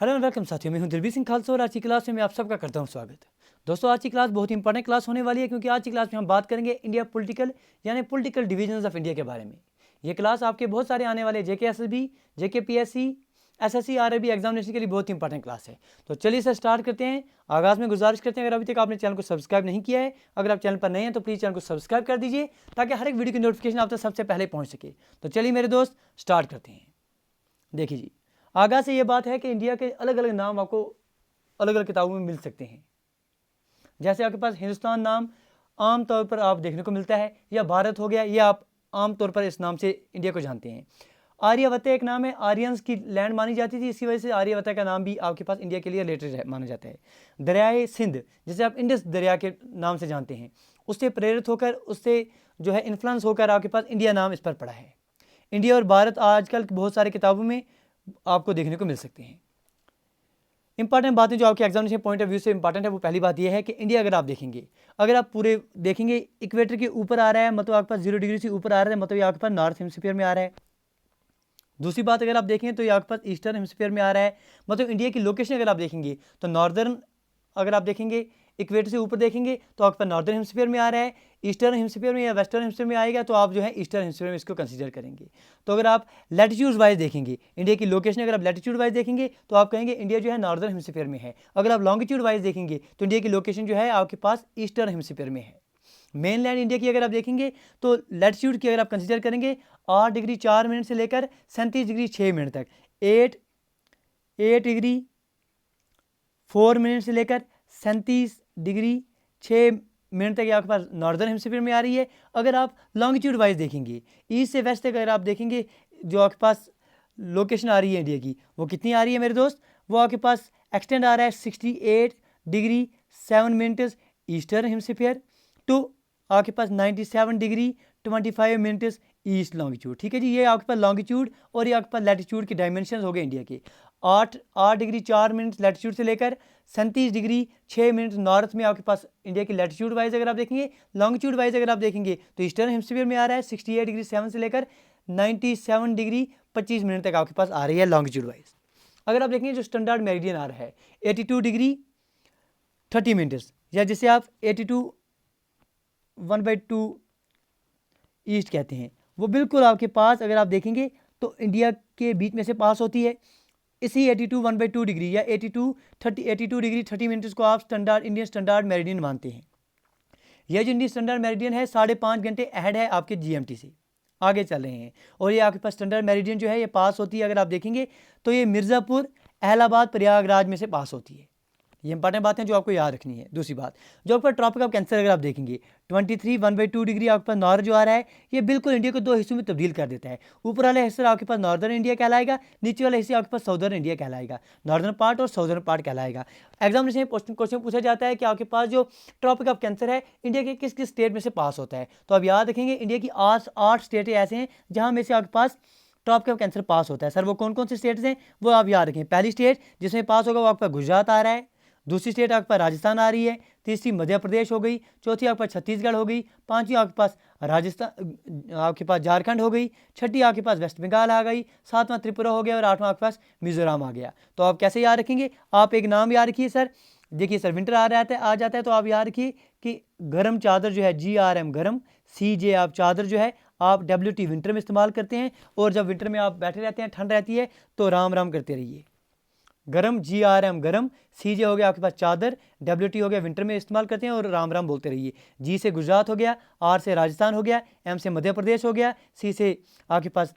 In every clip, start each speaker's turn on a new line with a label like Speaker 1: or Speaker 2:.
Speaker 1: Hello and welcome साथियों, मैं हूं दिलबीर सिंह खालसा और आज की क्लास में मैं आप सबका करता हूं स्वागत। दोस्तों, आज की क्लास बहुत ही इंपॉर्टेंट क्लास होने वाली है क्योंकि आज की क्लास में हम बात करेंगे इंडिया पॉलिटिकल यानी पॉलिटिकल डिवीजन्स ऑफ इंडिया के बारे में। ये क्लास आपके बहुत सारे आने वाले JKSSB, JKPSC, SSC, RRB examination के लिए बहुत ही इंपॉर्टेंट क्लास है। तो चलिए सर स्टार्ट करते हैं। आगाज़ में गुजारिश करते हैं, अगर अभी तक आपने चैनल को सब्सक्राइब नहीं किया है, अगर आप चैनल पर नए हैं तो प्लीज़ चैनल को सब्सक्राइब कर दीजिए ताकि हर एक वीडियो की नोटिफिकेशन आप तक सबसे पहले पहुँच सके। तो चलिए मेरे दोस्त स्टार्ट करते हैं। देखिए जी, आगाज़ से ये बात है कि इंडिया के अलग अलग नाम आपको अलग अलग किताबों में मिल सकते हैं। जैसे आपके पास हिंदुस्तान नाम आम तौर पर आप देखने को मिलता है, या भारत हो गया, ये आप आम तौर पर इस नाम से इंडिया को जानते हैं। आर्यवत एक नाम है, आर्यंस की लैंड मानी जाती थी, इसी वजह से आर्यवत का नाम भी आपके पास इंडिया के लिए रिलेटेड माना जाता है। दरियाए सिंध, जिसे आप इंडस दरिया के नाम से जानते हैं, उससे प्रेरित होकर, उससे जो है इन्फ्लुएंस होकर आपके पास इंडिया नाम इस पर पड़ा है। इंडिया और भारत आजकल बहुत सारी किताबों में आपको देखने को मिल सकते हैं। इंपॉर्टेंट बातें जो आपके एग्जामिनेशन पॉइंट ऑफ व्यू से इंपॉर्टेंट है, वो पहली बात यह है कि इंडिया अगर आप देखेंगे, अगर आप पूरे देखेंगे इक्वेटर के ऊपर आ रहा है, मतलब आपके पास 0 डिग्री से ऊपर आ रहा है, मतलब ये आपके पास नॉर्थ हेमिस्फीयर में आ रहा है। दूसरी बात अगर आप देखें तो ये आपके पास ईस्टर्न हेमिस्फीयर में आ रहा है, मतलब इंडिया की लोकेशन अगर आप देखेंगे तो नॉर्दर्न, अगर आप देखेंगे इक्वेटर से ऊपर देखेंगे तो आपके पास नॉर्दर्न हेमिस्फीयर में आ रहा है। ईस्टर्न हेमिस्फीयर में या वेस्टर्न हेमिस्फीयर में आएगा तो आप जो है ईस्टर्न हेमिस्फीयर में इसको कंसीडर करेंगे। तो अगर आप लैटिट्यूड वाइज देखेंगे इंडिया की लोकेशन, अगर आप लैटिट्यूड वाइज देखेंगे तो आप कहेंगे इंडिया जो है नॉर्दर्न हेमिस्फीयर में है। अगर आप लॉन्गिट्यूड वाइज देखेंगे तो इंडिया की लोकेशन जो है आपके पास ईस्टर्न हेमिस्फीयर में है। मेन लैंड इंडिया की अगर आप देखेंगे तो लैटिट्यूड की अगर आप कंसीडर करेंगे 8 डिग्री 4 मिनट से लेकर 37 डिग्री 6 मिनट तक, 8 डिग्री 4 मिनट से लेकर 37 डिग्री 6 मिनट तक आपके पास नॉर्दर्न हेमिस्फीयर में आ रही है। अगर आप लॉन्गिट्यूड वाइज देखेंगे ईस्ट से वेस्ट तक, अगर आप देखेंगे जो आपके पास लोकेशन आ रही है इंडिया की, वो कितनी आ रही है मेरे दोस्त, वो आपके पास एक्सटेंड आ रहा है 68 degree 7 minutes eastern hemisphere to आपके पास 97 डिग्री 25 मिनट्स ईस्ट लॉन्गिट्यूड। ठीक है जी, ये आपके पास लॉन्गिट्यूड और ये आपके पास लैटिट्यूड के डायमेंशन हो गए इंडिया के। 8 डिग्री 4 मिनट लैटिट्यूड से लेकर 37 डिग्री 6 मिनट नॉर्थ में आपके पास इंडिया की लैटिट्यूड वाइज अगर आप देखेंगे। लॉन्गिट्यूड वाइज अगर आप देखेंगे तो ईस्टर्न हेमिस्फीयर में आ रहा है 68 डिग्री 7 से लेकर 97 डिग्री 25 मिनट तक आपके पास आ रही है लॉन्गिट्यूड वाइज। अगर आप देखेंगे जो स्टैंडर्ड मेरिडियन आ रहा है 82 डिग्री 30 मिनट्स, या जिसे आप 82 1/2 ईस्ट कहते हैं, वो बिल्कुल आपके पास अगर आप देखेंगे तो इंडिया के बीच में से पास होती है। इसी 82 1/2 डिग्री या 82 डिग्री 30 मिनट्स को आप स्टैंडर्ड इंडियन स्टैंडर्ड मेरिडियन मानते हैं। यह जो इंडियन स्टैंडर्ड मेरिडियन है 5.5 घंटे अहेड है आपके GMT से आगे चल रहे हैं। और ये आपके पास स्टैंडर्ड मेरिडियन जो है ये पास होती है, अगर आप देखेंगे तो ये मिर्ज़ापुर, इलाहाबाद, प्रयागराज में से पास होती है। ये इंपॉर्टेंट बात है जो आपको याद रखनी है। दूसरी बात, जो आपका ट्रॉपिक ऑफ कैंसर अगर आप देखेंगे 23 1/2 डिग्री आपके पास नॉर्थ जो आ रहा है, ये बिल्कुल इंडिया को 2 हिस्सों में तब्दील कर देता है। ऊपर वाला हिस्सा आपके पास नॉर्दर्न इंडिया कहलाएगा, नीचे वाला हिस्सा आपके पास साउदर्न इंडिया कहलाएगा, नॉर्दर्न पार्ट और साउदर्न पार्ट कहलाएगा। एग्जामिनेशन में क्वेश्चन पूछा जाता है कि आपके पास जो ट्रॉपिक ऑफ कैंसर है इंडिया के किस किस स्टेट में से पास होता है। तो आप याद रखेंगे इंडिया की 8 स्टेट ऐसे हैं जहाँ में से आपके पास ट्रॉपिक ऑफ कैंसर पास होता है। सर वो कौन कौन से स्टेट्स हैं वो आप याद रखें। पहली स्टेट जिसमें पास होगा वो आपका गुजरात आ रहा है, दूसरी स्टेट आपके पास राजस्थान आ रही है, तीसरी मध्य प्रदेश हो गई, चौथी आपके पास छत्तीसगढ़ हो गई, पांचवी आपके पास राजस्थान, आपके पास झारखंड हो गई, छठी आपके पास वेस्ट बंगाल आ गई, सातवां त्रिपुरा हो गया और आठवां आपके पास मिजोरम आ गया। तो आप कैसे याद रखेंगे, आप एक नाम याद रखिए सर। देखिए सर विंटर आ जाता है तो आप याद रखिए कि गर्म चादर जो है GRM गर्म, CJ आप चादर जो है आप WT विंटर में इस्तेमाल करते हैं। और जब विंटर में आप बैठे रहते हैं, ठंड रहती है, तो राम राम करते रहिए। गरम GRM गरम, CJ हो गया आपके पास चादर, WT हो गया विंटर में इस्तेमाल करते हैं और राम राम बोलते रहिए। G से गुजरात हो गया, R से राजस्थान हो गया, M से मध्य प्रदेश हो गया, C से आपके पास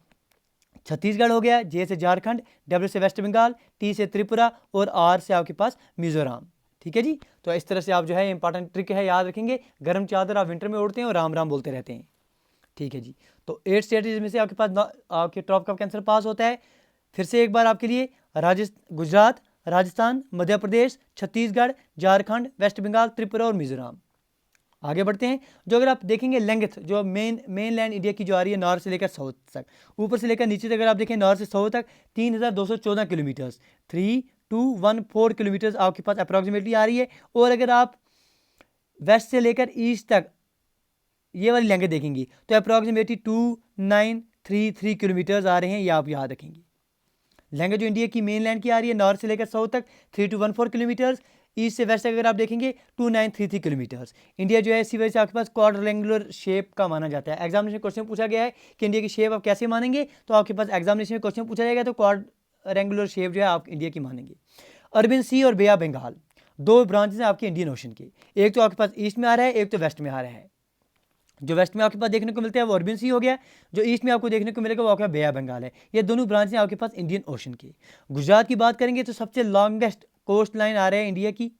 Speaker 1: छत्तीसगढ़ हो गया, J से झारखंड, W से वेस्ट बंगाल, T से त्रिपुरा और R से आपके पास मिजोरम। ठीक है जी, तो इस तरह से आप जो है इंपॉर्टेंट ट्रिक है याद रखेंगे। गर्म चादर आप विंटर में ओढ़ते हैं और राम राम बोलते रहते हैं। ठीक है जी, तो 8 स्टेट्स में से आपके पास आपके ट्रॉपिक ऑफ कैंसर पास होता है। फिर से एक बार आपके लिए गुजरात, राजस्थान, मध्य प्रदेश, छत्तीसगढ़, झारखंड, वेस्ट बंगाल, त्रिपुरा और मिजोरम। आगे बढ़ते हैं। जो अगर आप देखेंगे लेंथ जो मेन लैंड इंडिया की जो आ रही है नॉर्थ से लेकर साउथ तक, ऊपर से लेकर नीचे तक अगर आप देखें नॉर्थ से साउथ तक 3214 किलोमीटर्स, 3214 किलोमीटर्स आपके पास अप्रॉक्सीमेटली आ रही है। और अगर आप वेस्ट से लेकर ईस्ट तक ये वाली लेंथ देखेंगी तो अप्रॉक्सीमेटली 2933 किलोमीटर्स आ रहे हैं, ये आप याद रखेंगे। लैंग्वेज जो इंडिया की मेन लैंड की आ रही है, नॉर्थ से लेकर साउथ तक 3214 किलोमीटर्स, ईस्ट से वेस्ट अगर आप देखेंगे 2933 किलोमीटर्स। इंडिया जो है इसी वजह से आपके पास क्वाड्रेंगुलर शेप का माना जाता है। एग्जामिनेशन क्वेश्चन पूछा गया है कि इंडिया की शेप आप कैसे मानेंगे, तो आपके पास एग्जामिनेशन में क्वेश्चन पूछा जाएगा तो क्वाड्रेंगुलर शेप जो है आप इंडिया की मानेंगे। अरबियन सी और बे ऑफ बंगाल दो ब्रांचेस हैं आपके इंडियन ओशन के, एक तो आपके पास ईस्ट में आ रहा है, एक तो वेस्ट में आ रहा है। जो वेस्ट में आपके पास देखने को मिलता है वो अरबियन सी हो गया, जो ईस्ट में आपको देखने को मिलेगा वो आपका बे ऑफ बंगाल है। ये दोनों ब्रांच हैं आपके पास इंडियन ओशन की। गुजरात की बात करेंगे तो सबसे लॉन्गेस्ट कोस्ट लाइन आ रहा है इंडिया की,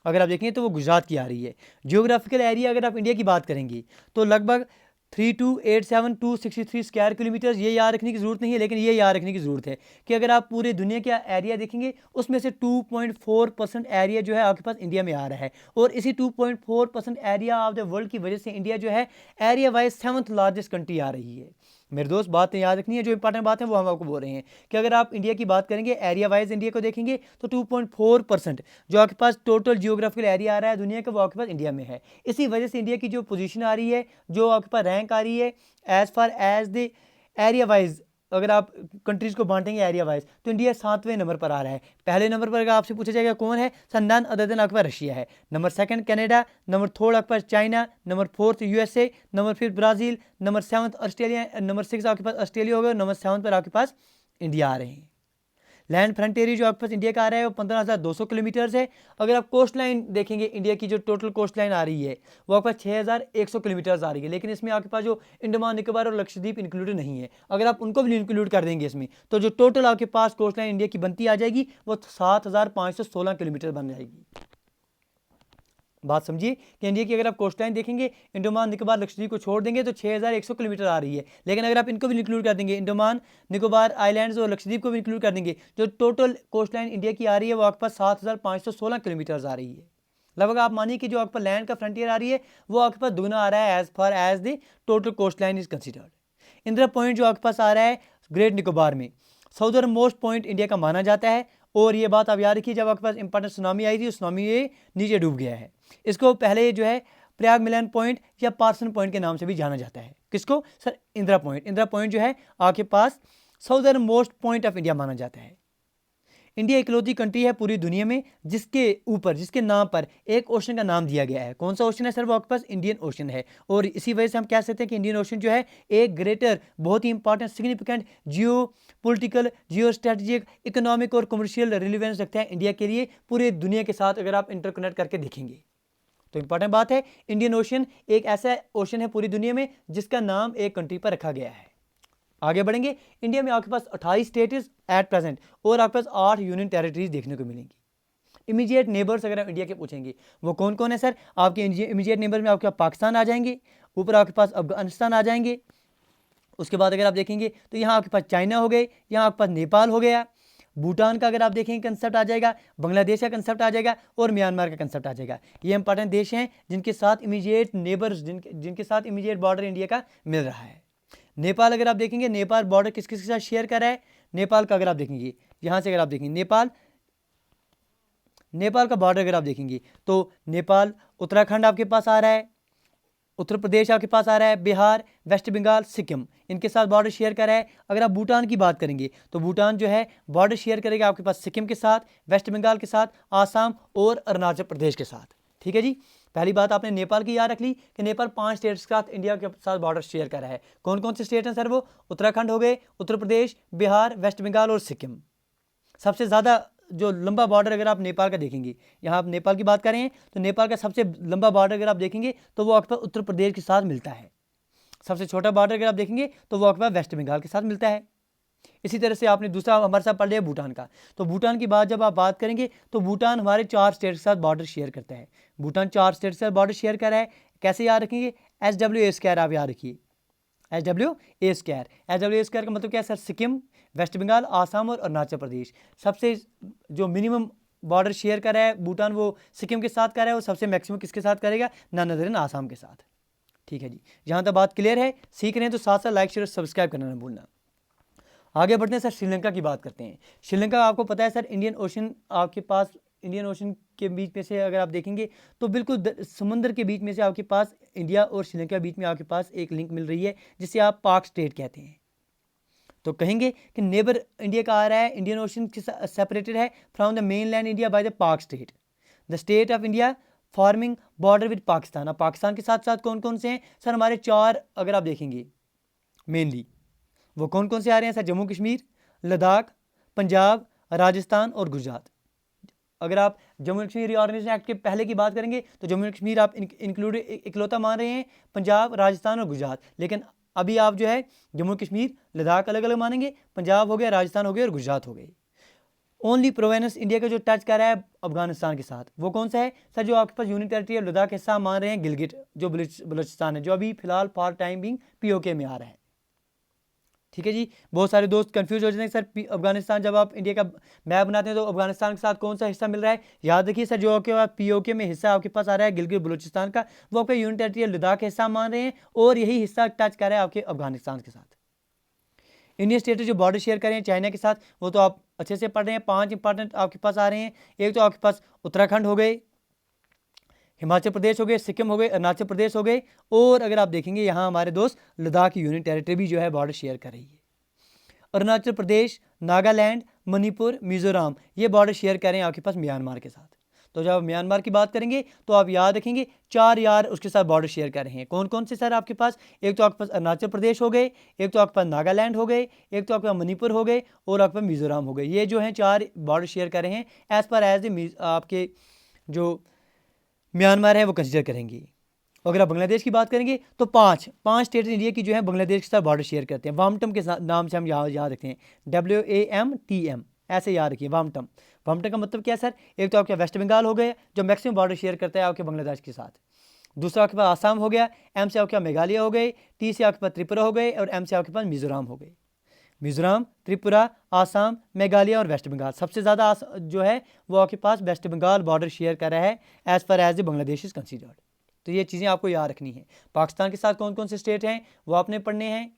Speaker 1: अगर आप देखेंगे तो वो गुजरात की आ रही है। जियोग्राफिकल एरिया अगर आप इंडिया की बात करेंगे तो लगभग 3287263 स्क्वायर किलोमीटर्स। ये याद रखने की ज़रूरत नहीं है, लेकिन ये याद रखने की ज़रूरत है कि अगर आप पूरे दुनिया का एरिया देखेंगे उसमें से 2.4% एरिया जो है आपके पास इंडिया में आ रहा है, और इसी 2.4% एरिया ऑफ द वर्ल्ड की वजह से इंडिया जो है area wise 7th largest country आ रही है। मेरे दोस्त बातें याद रखनी है, जो इंपॉर्टेंट बात है वो हम आपको बोल रहे हैं कि अगर आप इंडिया की बात करेंगे एरिया वाइज इंडिया को देखेंगे तो 2.4% जो आपके पास टोटल जियोग्राफिकल एरिया आ रहा है दुनिया का वो आपके पास इंडिया में है। इसी वजह से इंडिया की जो पोजीशन आ रही है, जो आपके पास रैंक आ रही है as far as the area wise, अगर आप कंट्रीज को बांटेंगे एरिया वाइज तो इंडिया 7वें नंबर पर आ रहा है। पहले नंबर पर अगर आपसे पूछा जाएगा कौन है, सर नन अदर देन आपके पास रशिया है। नंबर 2 कनाडा, नंबर 3 आपके पास China, number 4 USA, number 5 Brazil, number 7 Australia, number 6 आपके पास ऑस्ट्रेलिया हो गया, नंबर 7 पर आपके पास इंडिया आ रहे हैं। लैंड फ्रंट एरिया जो आपके पास इंडिया का आ रहा है वो 15,200 किलोमीटर्स है। अगर आप कोस्ट लाइन देखेंगे इंडिया की जो टोटल कोस्ट लाइन आ रही है वो आपके पास 6,100 किलोमीटर्स आ रही है, लेकिन इसमें आपके पास जो अंडमान निकोबार और लक्षद्वीप इंक्लूडेड नहीं है। अगर आप उनको भी इंक्लूड कर देंगे इसमें तो जो टोटल आपके पास कोस्ट लाइन इंडिया की बनती आ जाएगी वो 7,516 किलोमीटर बन जाएगी। बात समझिए कि इंडिया की अगर आप कोस्ट लाइन देखेंगे अंडमान निकोबार लक्षद्वीप को छोड़ देंगे तो 6,100 किलोमीटर आ रही है, लेकिन अगर आप इनको भी इंक्लूड कर देंगे अंडमान निकोबार आइलैंड्स और लक्षद्वीप को भी इंक्लूड कर देंगे, जो टोटल कोस्ट लाइन इंडिया की आ रही है वो आपके पास 7,516 किलोमीटर आ रही है। लगभग आप मानिए कि जो आपका लैंड का फ्रंटियर आ रही है वो आपके पास दुगना आ रहा है as far as the total coast line is considered. Indira point जो आपके पास आ रहा है ग्रेट निकोबार में साउदर्न मोस्ट पॉइंट इंडिया का माना जाता है, और ये बात आप याद रखिए जब आपके पास इंपॉर्टेंट सुनामी आई थी उस सुनामी ये नीचे डूब गया है। इसको पहले जो है प्रयाग मिलन पॉइंट या पार्सन पॉइंट के नाम से भी जाना जाता है। किसको sir? Indira point. Indira point जो है आपके पास southernmost point of India माना जाता है। इंडिया इकलौती कंट्री है पूरी दुनिया में जिसके ऊपर जिसके नाम पर एक ओशन का नाम दिया गया है। कौन सा ओशन है सर? वो आपके पास इंडियन ओशन है, और इसी वजह से हम कह सकते हैं कि इंडियन ओशन जो है एक ग्रेटर बहुत ही important significant geopolitical geostrategic economic और कमर्शियल रिलेवेंस रखता है इंडिया के लिए पूरे दुनिया के साथ। अगर आप इंटरकनेक्ट करके देखेंगे तो इंपॉर्टेंट बात है इंडियन ओशन एक ऐसा ओशन है पूरी दुनिया में जिसका नाम एक कंट्री पर रखा गया है। आगे बढ़ेंगे, इंडिया में आपके पास 28 स्टेट्स एट प्रेजेंट और आपके पास 8 यूनियन टेरिटरीज देखने को मिलेंगी। इमीडिएट नेबर्स अगर आप इंडिया के पूछेंगे वो कौन कौन है सर? आपके इमीडिएट नेबर में आपके पाकिस्तान आ जाएंगे, ऊपर आपके पास अफगानिस्तान आ जाएंगे, उसके बाद अगर आप देखेंगे तो यहाँ आपके पास चाइना हो गए, यहाँ आपके पास नेपाल हो गया, भूटान का अगर आप देखेंगे कंसेप्ट आ जाएगा, बांग्लादेश का कंसेप्ट आ जाएगा और म्यांमार का कंसेप्ट आ जाएगा। ये इंपॉर्टेंट देश हैं जिनके साथ इमीडिएट नेबर्स जिनके साथ इमीडिएट बॉर्डर इंडिया का मिल रहा है। नेपाल अगर आप देखेंगे नेपाल बॉर्डर किस किस के साथ शेयर कर रहा है? नेपाल का अगर आप देखेंगे यहाँ से अगर आप देखेंगे नेपाल का बॉर्डर अगर आप देखेंगे तो नेपाल उत्तराखंड आपके पास आ रहा है, उत्तर प्रदेश आपके पास आ रहा है, बिहार, वेस्ट बंगाल, सिक्किम इनके साथ बॉर्डर शेयर कर रहा है। अगर आप भूटान की बात करेंगे तो भूटान जो है बॉर्डर शेयर करेगा आपके पास सिक्किम के साथ, वेस्ट बंगाल के साथ, आसाम और अरुणाचल प्रदेश के साथ। ठीक है जी, पहली बात आपने नेपाल की याद रख ली कि नेपाल 5 स्टेट्स के साथ इंडिया के साथ बॉर्डर शेयर कर रहा है। कौन कौन से स्टेट हैं सर? वो उत्तराखंड हो गए, उत्तर प्रदेश, बिहार, वेस्ट बंगाल और सिक्किम। सबसे ज़्यादा जो लंबा बॉर्डर अगर आप नेपाल का देखेंगे, यहाँ आप नेपाल की बात करें तो नेपाल का सबसे लंबा बॉर्डर अगर आप देखेंगे तो वो आपके पास उत्तर प्रदेश के साथ मिलता है। सबसे छोटा बॉर्डर अगर आप देखेंगे तो वो आपके पास वेस्ट बंगाल के साथ मिलता है। इसी तरह से आपने दूसरा हमारे साथ पढ़ लिया भूटान का, तो भूटान की बात जब आप बात करेंगे तो भूटान हमारे 4 स्टेट के साथ बॉर्डर शेयर करता है। भूटान 4 स्टेट के साथ बॉर्डर शेयर कर रहा है। कैसे याद रखेंगे? SWA² आप याद रखिए, SWA² का मतलब क्या है सर? सिक्किम, वेस्ट बंगाल, आसाम और अरुणाचल प्रदेश। सबसे जो मिनिमम बॉर्डर शेयर कर रहा है भूटान वो सिक्किम के साथ कर रहा है, वो सबसे मैक्सिमम किसके साथ करेगा? नन अदर देन आसाम के साथ। ठीक है जी, यहाँ तक बात क्लियर है? सीख रहे हैं तो साथ साथ लाइक शेयर सब्सक्राइब करना ना भूलना। आगे बढ़ते हैं सर, श्रीलंका की बात करते हैं। श्रीलंका आपको पता है सर इंडियन ओशन आपके पास, इंडियन ओशन के बीच में से अगर आप देखेंगे तो बिल्कुल समुद्र के बीच में से आपके पास इंडिया और श्रीलंका के बीच में आपके पास एक लिंक मिल रही है जिसे आप पाक स्टेट कहते हैं। तो कहेंगे कि नेबर इंडिया का आ रहा है, इंडियन ओशन सेपरेटेड है from the mainland India by the Palk strait, the strait of India forming border with Pakistan. अब पाकिस्तान के साथ साथ कौन कौन से हैं सर? हमारे 4 अगर आप देखेंगे मेनली, वो कौन कौन से आ रहे हैं सर? जम्मू कश्मीर, लद्दाख, पंजाब, राजस्थान और गुजरात। अगर आप जम्मू कश्मीर रीऑर्गेनाइजेशन एक्ट के पहले की बात करेंगे तो जम्मू कश्मीर आप इंक्लूड इकलौता मान रहे हैं, पंजाब, राजस्थान और गुजरात। लेकिन अभी आप जो है जम्मू कश्मीर, लद्दाख अलग अलग मानेंगे, पंजाब हो गया, राजस्थान हो गया और गुजरात हो गई। ओनली प्रोवेंस इंडिया का जो टच कर रहा है अफगानिस्तान के साथ, वो कौन सा है सर? जो आपके पास यूनियन टेरिटरी ऑफ लद्दाख के हिस्सा मान रहे हैं गिलगिट, जो बलूचिस्तान है, जो अभी फिलहाल फॉर टाइम बिंग पीओके में आ रहा है। ठीक है जी। बहुत सारे दोस्त कंफ्यूज हो जाते हैं सर अफगानिस्तान, जब आप इंडिया का मैप बनाते हैं तो अफगानिस्तान के साथ कौन सा हिस्सा मिल रहा है? याद रखिए सर, जो आपके पास पीओके में हिस्सा आपके पास आ रहा है गिलगित बलूचिस्तान का, वो आपका यूनियन टेरिटरी लद्दाख का हिस्सा मान रहे हैं और यही हिस्सा टच कर रहा है आपके अफगानिस्तान के साथ। इंडियन स्टेट जो बॉर्डर शेयर करें चाइना के साथ, वो तो आप अच्छे से पढ़ रहे हैं। 5 इंपॉर्टेंट आपके पास आ रहे हैं। एक तो आपके पास उत्तराखंड हो गए, हिमाचल प्रदेश हो गए, सिक्किम हो गए, अरुणाचल प्रदेश हो गए, और अगर आप देखेंगे यहाँ हमारे दोस्त लद्दाख की यूनियन टेरिटरी भी जो है बॉर्डर शेयर कर रही है। अरुणाचल प्रदेश, नागालैंड, मणिपुर, मिजोरम ये बॉर्डर शेयर कर रहे हैं आपके पास म्यांमार के साथ। तो जब म्यांमार की बात करेंगे तो आप याद रखेंगे 4 यार उसके साथ बॉर्डर शेयर कर रहे हैं। कौन कौन से सर आपके पास? एक तो आपके पास अरुणाचल प्रदेश हो गए, एक तो आपके पास नागालैंड हो गए, एक तो आपके पास मणिपुर हो गए और आपके पास मिजोरम हो गए। ये जो हैं 4 बॉर्डर शेयर कर रहे हैं एज पर आपके जो म्यांमार है वो कंसिडर करेंगे। अगर आप बांग्लादेश की बात करेंगे तो 5 स्टेट इंडिया की जो है बांग्लादेश के साथ बॉर्डर शेयर करते हैं। वामटम के नाम से हम याद रखते हैं, WAMTM ऐसे याद रखिए। वामटम का मतलब क्या है सर? एक तो आपके वेस्ट बंगाल हो गया जो मैक्सिमम बॉर्डर शेयर करता है आपके बांग्लादेश के साथ। दूसरा आपके पास आसाम हो गया, M से आपके पास मेघालय हो गए, T से आपके पास त्रिपुरा हो गए और M से आपके पास मिजोरम हो गए। मिजोरम, त्रिपुरा, आसाम, मेघालय और वेस्ट बंगाल। सबसे ज़्यादा जो है वो आपके पास वेस्ट बंगाल बॉर्डर शेयर कर रहा है as per as the Bangladesh is considered. तो ये चीज़ें आपको याद रखनी है। पाकिस्तान के साथ कौन कौन से स्टेट हैं वो आपने पढ़ने हैं।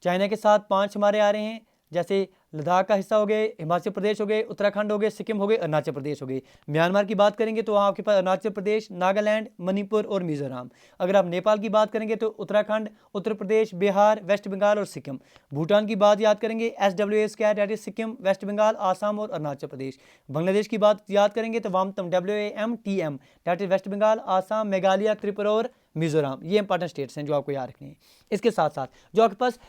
Speaker 1: चाइना के साथ 5 हमारे आ रहे हैं, जैसे लद्दाख का हिस्सा हो गए, हिमाचल प्रदेश हो गए, उत्तराखंड हो गए, सिक्किम हो गए, अरुणाचल प्रदेश हो गए। म्यांमार की बात करेंगे तो वहाँ आपके पास अरुणाचल प्रदेश, नागालैंड, मणिपुर और मिजोरम। अगर आप नेपाल की बात करेंगे तो उत्तराखंड, उत्तर प्रदेश, बिहार, वेस्ट बंगाल और सिक्किम। भूटान की बात याद करेंगे SWA क्या, that is Sikkim, West Bengal, Assam और अरुणाचल प्रदेश। बांग्लादेश की बात याद करेंगे तो वामतम WAMTM that is West Bengal, Assam, Meghalaya, Tripura और मिजोरम। ये इंपॉर्टेंट स्टेट्स हैं जो आपको याद रखने हैं। इसके साथ साथ जो आपके पास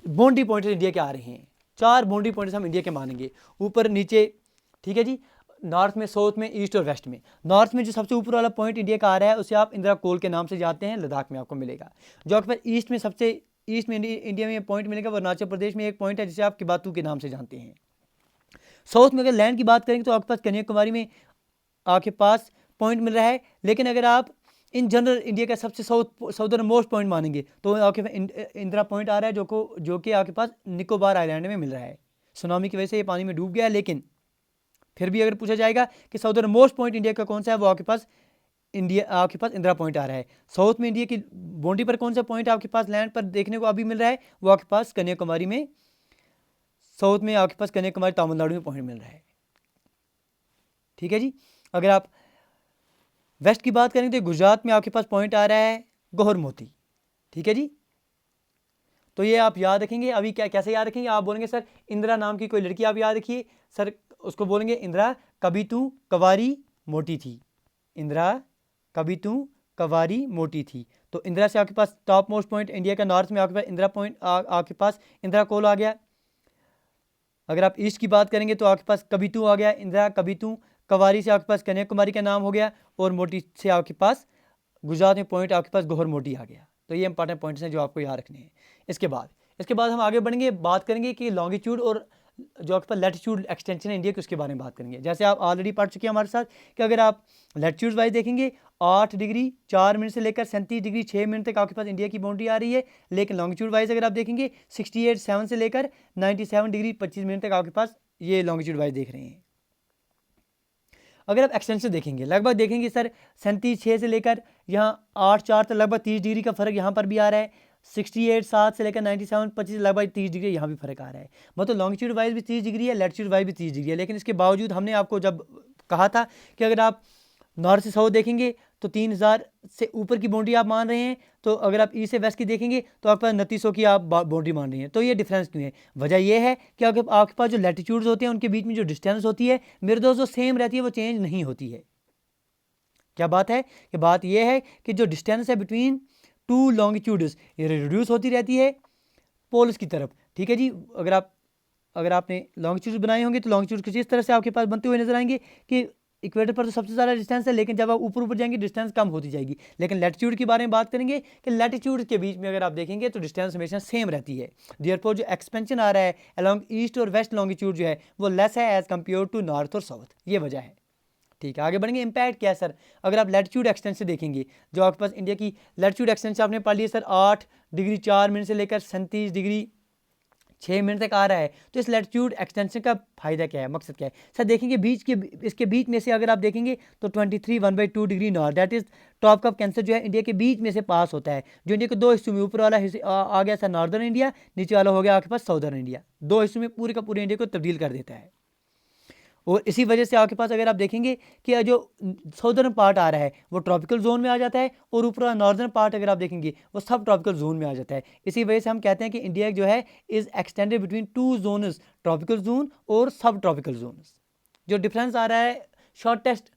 Speaker 1: बाउंड्री पॉइंट्स इंडिया के आ रहे हैं, 4 बाउंड्री पॉइंट्स हम इंडिया के मानेंगे, ऊपर नीचे। ठीक है जी। नॉर्थ में, साउथ में, ईस्ट और वेस्ट में। नॉर्थ में जो सबसे ऊपर वाला पॉइंट इंडिया का आ रहा है उसे आप इंदिरा कोल के नाम से जाते हैं, लद्दाख में आपको मिलेगा। जो आपके पास ईस्ट में सबसे ईस्ट में इंडिया में पॉइंट मिलेगा वो अरुणाचल प्रदेश में एक पॉइंट है जिसे आप किबातू के नाम से जानते हैं। साउथ में अगर लैंड की बात करेंगे तो आपके पास कन्याकुमारी में आपके पास पॉइंट मिल रहा है। लेकिन अगर आप इन जनरल इंडिया का सबसे साउदर्न मोस्ट पॉइंट मानेंगे तो आपके पास इंदिरा पॉइंट आ रहा है जो कि आपके पास निकोबार आइलैंड में मिल रहा है। सुनामी की वजह से ये पानी में डूब गया है, लेकिन फिर भी अगर पूछा जाएगा कि साउदर्न मोस्ट पॉइंट इंडिया का कौन सा है, वो आपके पास इंदिरा पॉइंट आ रहा है। साउथ में इंडिया की बाउंड्री पर कौन सा पॉइंट आपके पास लैंड पर देखने को अभी मिल रहा है, वो आपके पास कन्याकुमारी में, साउथ में आपके पास कन्याकुमारी तमिलनाडु में पॉइंट मिल रहा है। ठीक है जी। अगर आप वेस्ट की बात करेंगे तो गुजरात में आपके पास पॉइंट आ रहा है गौहर मोती। ठीक है जी। तो ये आप याद रखेंगे। अभी कैसे याद रखेंगे? आप बोलेंगे सर इंदिरा नाम की कोई लड़की आप याद रखिए, सर उसको बोलेंगे इंदिरा कभी तू कवारी मोटी थी। इंदिरा कभी तू कवारी मोटी थी। तो इंदिरा से आपके पास टॉप मोस्ट पॉइंट इंडिया का नॉर्थ में आपके पास इंदिरा पॉइंट आपके पास इंदिरा कोल आ गया। अगर आप ईस्ट की बात करेंगे तो आपके पास कभी तू आ गया, इंदिरा कभी तू। कवारी से आपके पास कन्याकुमारी का नाम हो गया और मोटी से आपके पास गुजरात में पॉइंट आपके पास गौहर मोटी आ गया। तो ये इंपॉर्टेंट पॉइंट्स हैं जो आपको याद रखने हैं। इसके बाद हम आगे बढ़ेंगे, बात करेंगे कि लॉन्गिट्यूड और जो आपके पास लैटिट्यूड एक्सटेंशन है इंडिया की, उसके बारे में बात करेंगे। जैसे आप ऑलरेडी पढ़ चुके हैं हमारे साथ कि अगर आप लैटिट्यूड वाइज देखेंगे 8 डिग्री 4 मिनट से लेकर 37 डिग्री 6 मिनट तक आपके पास इंडिया की बाउंड्री आ रही है। लेकिन लॉन्गिट्यूड वाइज अगर आप देखेंगे 68 7 से लेकर 97 डिग्री 25 मिनट तक आपके पास ये लॉन्गिट्यूड वाइज देख रहे हैं। अगर आप एक्सटेंशन देखेंगे लगभग देखेंगे सर 37 6 से लेकर यहाँ 8 4 तक लगभग 30 डिग्री का फर्क यहाँ पर भी आ रहा है। 68 7 से लेकर 97 25 लगभग 30 डिग्री यहाँ भी फर्क आ रहा है। मतलब लॉन्गिट्यूड वाइज भी 30 डिग्री है, लैटिट्यूड वाइज भी 30 डिग्री है। लेकिन इसके बावजूद हमने आपको जब कहा था कि अगर आप नॉर्थ से साउथ देखेंगे तो 3000 से ऊपर की बाउंड्री आप मान रहे हैं, तो अगर आप ईस्ट से वेस्ट की देखेंगे तो आपके पास 2900 की आप बाउंड्री मान रही हैं। तो ये डिफरेंस क्यों है? वजह यह है कि अगर आपके पास जो लैटिट्यूड्स होते हैं उनके बीच में जो डिस्टेंस होती है मेरे दोस्त जो सेम रहती है वो चेंज नहीं होती है। क्या बात है कि बात यह है कि जो डिस्टेंस है बिटवीन टू लॉन्गिट्यूड्स ये रिड्यूस होती रहती है पोल्स की तरफ। ठीक है जी, अगर आपने लॉन्गिट्यूड बनाए होंगे तो लॉन्गिट्यूड कुछ इस तरह से आपके पास बनते हुए नजर आएंगे कि इक्वेटर पर तो सबसे ज़्यादा डिस्टेंस है, लेकिन जब आप ऊपर ऊपर जाएंगे डिस्टेंस कम होती जाएगी। लेकिन लैटिट्यूड के बारे में बात करेंगे कि लैटिट्यूड के बीच में अगर आप देखेंगे तो डिस्टेंस हमेशा सेम रहती है। देयरफॉर जो एक्सपेंशन आ रहा है अलॉन्ग ईस्ट और वेस्ट लॉन्गिट्यूड जो है वो लेस है एज कम्पेयर टू नॉर्थ और साउथ, ये वजह है। ठीक है, आगे बढ़ेंगे। इंपैक्ट क्या है सर? अगर आप लैटिट्यूड एक्सटेंस से देखेंगे, जो आपके पास इंडिया की लैटिट्यूड एक्सटेंस आपने पढ़ लिया सर 8 डिग्री 4 मिनट से लेकर 37 डिग्री 6 मिनट तक आ रहा है, तो इस लैटिट्यूड एक्सटेंशन का फायदा क्या है, मकसद क्या है सर? देखेंगे इसके बीच में से अगर आप देखेंगे तो 23 1/2 degree north, that is top of cancer जो है इंडिया के बीच में से पास होता है, जो इंडिया के दो हिस्सों में, ऊपर वाला आ गया सर नॉर्दर्न इंडिया, नीचे वाला हो गया आपके पास साउदर्न इंडिया, दो हिस्सों में पूरे का पूरे इंडिया को तब्दील कर देता है। और इसी वजह से आपके पास अगर आप देखेंगे कि जो साउदर्न पार्ट आ रहा है वो ट्रॉपिकल जोन में आ जाता है, और ऊपर नॉर्दर्न पार्ट अगर आप देखेंगे वो सब ट्रॉपिकल जोन में आ जाता है। इसी वजह से हम कहते हैं कि इंडिया जो है is extended between two zones, tropical zone और सब ट्रॉपिकल जोन्स। जो डिफरेंस आ रहा है शॉर्टेस्ट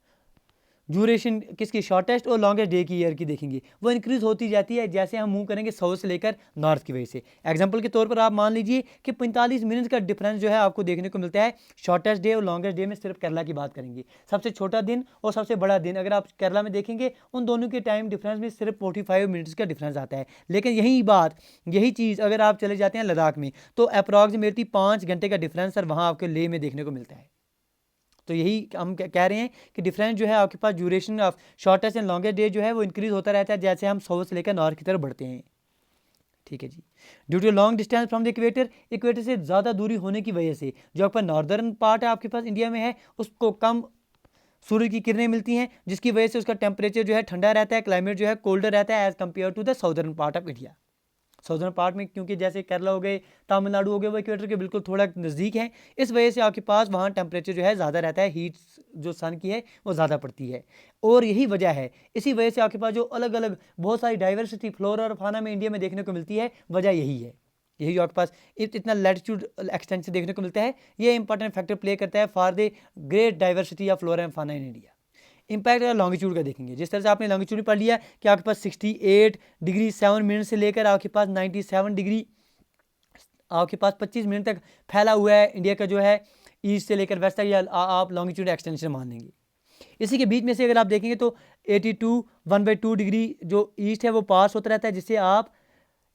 Speaker 1: ड्यूरेशन किसकी, शॉर्टेस्ट और लॉन्गेस्ट डे की ईयर की देखेंगे, वो इंक्रीज होती जाती है जैसे हम मूव करेंगे साउथ से लेकर नॉर्थ की वजह से। एग्जांपल के तौर पर आप मान लीजिए कि 45 मिनट का डिफरेंस जो है आपको देखने को मिलता है शॉर्टेस्ट डे और लॉन्गेस्ट डे में। सिर्फ केरला की बात करेंगे, सबसे छोटा दिन और सबसे बड़ा दिन अगर आप केरला में देखेंगे उन दोनों के टाइम डिफरेंस में सिर्फ 45 मिनट्स का डिफरेंस आता है। लेकिन यही चीज़ अगर आप चले जाते हैं लद्दाख में तो अप्रॉक्सीमेटली 5 घंटे का डिफरेंस सर वहाँ आपके लेह में देखने को मिलता है। तो यही हम कह रहे हैं कि डिफरेंस जो है आपके पास duration of shortest and longest day जो है वो इंक्रीज होता रहता है जैसे हम साउथ से लेकर नॉर्थ की तरफ बढ़ते हैं। ठीक है जी, due to long distance from the equator से ज़्यादा दूरी होने की वजह से जो आपका नॉर्दर्न पार्ट है आपके पास इंडिया में है उसको कम सूर्य की किरणें मिलती हैं, जिसकी वजह से उसका टेम्परेचर जो है ठंडा रहता है, क्लाइमेट जो है कोल्डर रहता है as compare to the southern part of India. Southern part में क्योंकि जैसे केरला हो गए, तमिलनाडु हो गए, वो इक्वेटर के बिल्कुल थोड़ा नज़दीक है, इस वजह से आपके पास वहाँ टेम्परेचर जो है ज़्यादा रहता है, हीट जो सन की है वो ज़्यादा पड़ती है। और यही वजह है, इसी वजह से आपके पास जो अलग अलग बहुत सारी डाइवर्सिटी फ्लोरा और फाना में इंडिया में देखने को मिलती है, वजह यही है। यही जो आपके पास इतना लैटिट्यूड एक्सटेंशन देखने को मिलता है, ये इंपॉर्टेंट फैक्टर प्ले करता है for the great diversity of flora and फाना इन इंडिया। इंपैक्ट अगर लॉन्गिट्यूड का देखेंगे, जिस तरह से आपने लॉन्गिट्यूड पढ़ लिया कि आपके पास 68 डिग्री 7 मिनट से लेकर आपके पास 97 डिग्री आपके पास 25 मिनट तक फैला हुआ है इंडिया का जो है ईस्ट से लेकर वेस्ट तक, या आप लॉन्गिट्यूड एक्सटेंशन मान लेंगे। इसी के बीच में से अगर आप देखेंगे तो 82 1/2 डिग्री जो ईस्ट है वो पास होता रहता है, जिससे आप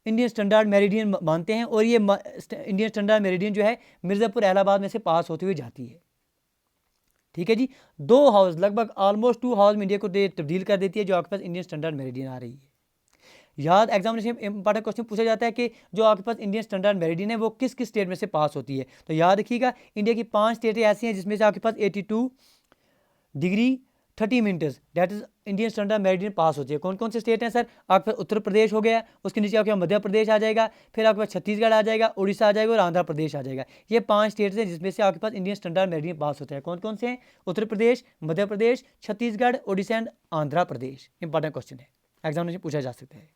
Speaker 1: इंडियन स्टैंडर्ड मेरिडियन मानते हैं, और ये इंडियन स्टैंडर्ड मेरिडियन जो है मिर्ज़ापुर इलाहाबाद में से पास होती हुई जाती है। ठीक है जी, 2 हाउस लगभग ऑलमोस्ट 2 हाउस में इंडिया को तब्दील कर देती है जो आपके पास इंडियन स्टैंडर्ड मेरिडियन आ रही है। याद एग्जामिनेशन में इंपॉर्टेंट क्वेश्चन पूछा जाता है कि जो आपके पास इंडियन स्टैंडर्ड मेरिडियन है वो किस किस स्टेट में से पास होती है, तो याद रखिएगा इंडिया की 5 स्टेटें ऐसी हैं जिसमें से आपके पास 82 degree 30 minutes that is Indian standard meridian pass होती है। कौन कौन से स्टेट हैं सर? आपके पास उत्तर प्रदेश हो गया, उसके नीचे आपके मध्य प्रदेश आ जाएगा, फिर आपके पास छत्तीसगढ़ आ जाएगा, उड़ीसा आ जाएगा और आंध्र प्रदेश आ जाएगा। ये 5 स्टेट्स हैं जिसमें से आपके पास इंडियन स्टैंडर्ड मेरिडियन पास होता है। कौन कौन से हैं? Uttar Pradesh, Madhya Pradesh, Chhattisgarh, Orissa and Andhra Pradesh. Important question है, एग्जामिनेशन पूछा जा सकता है।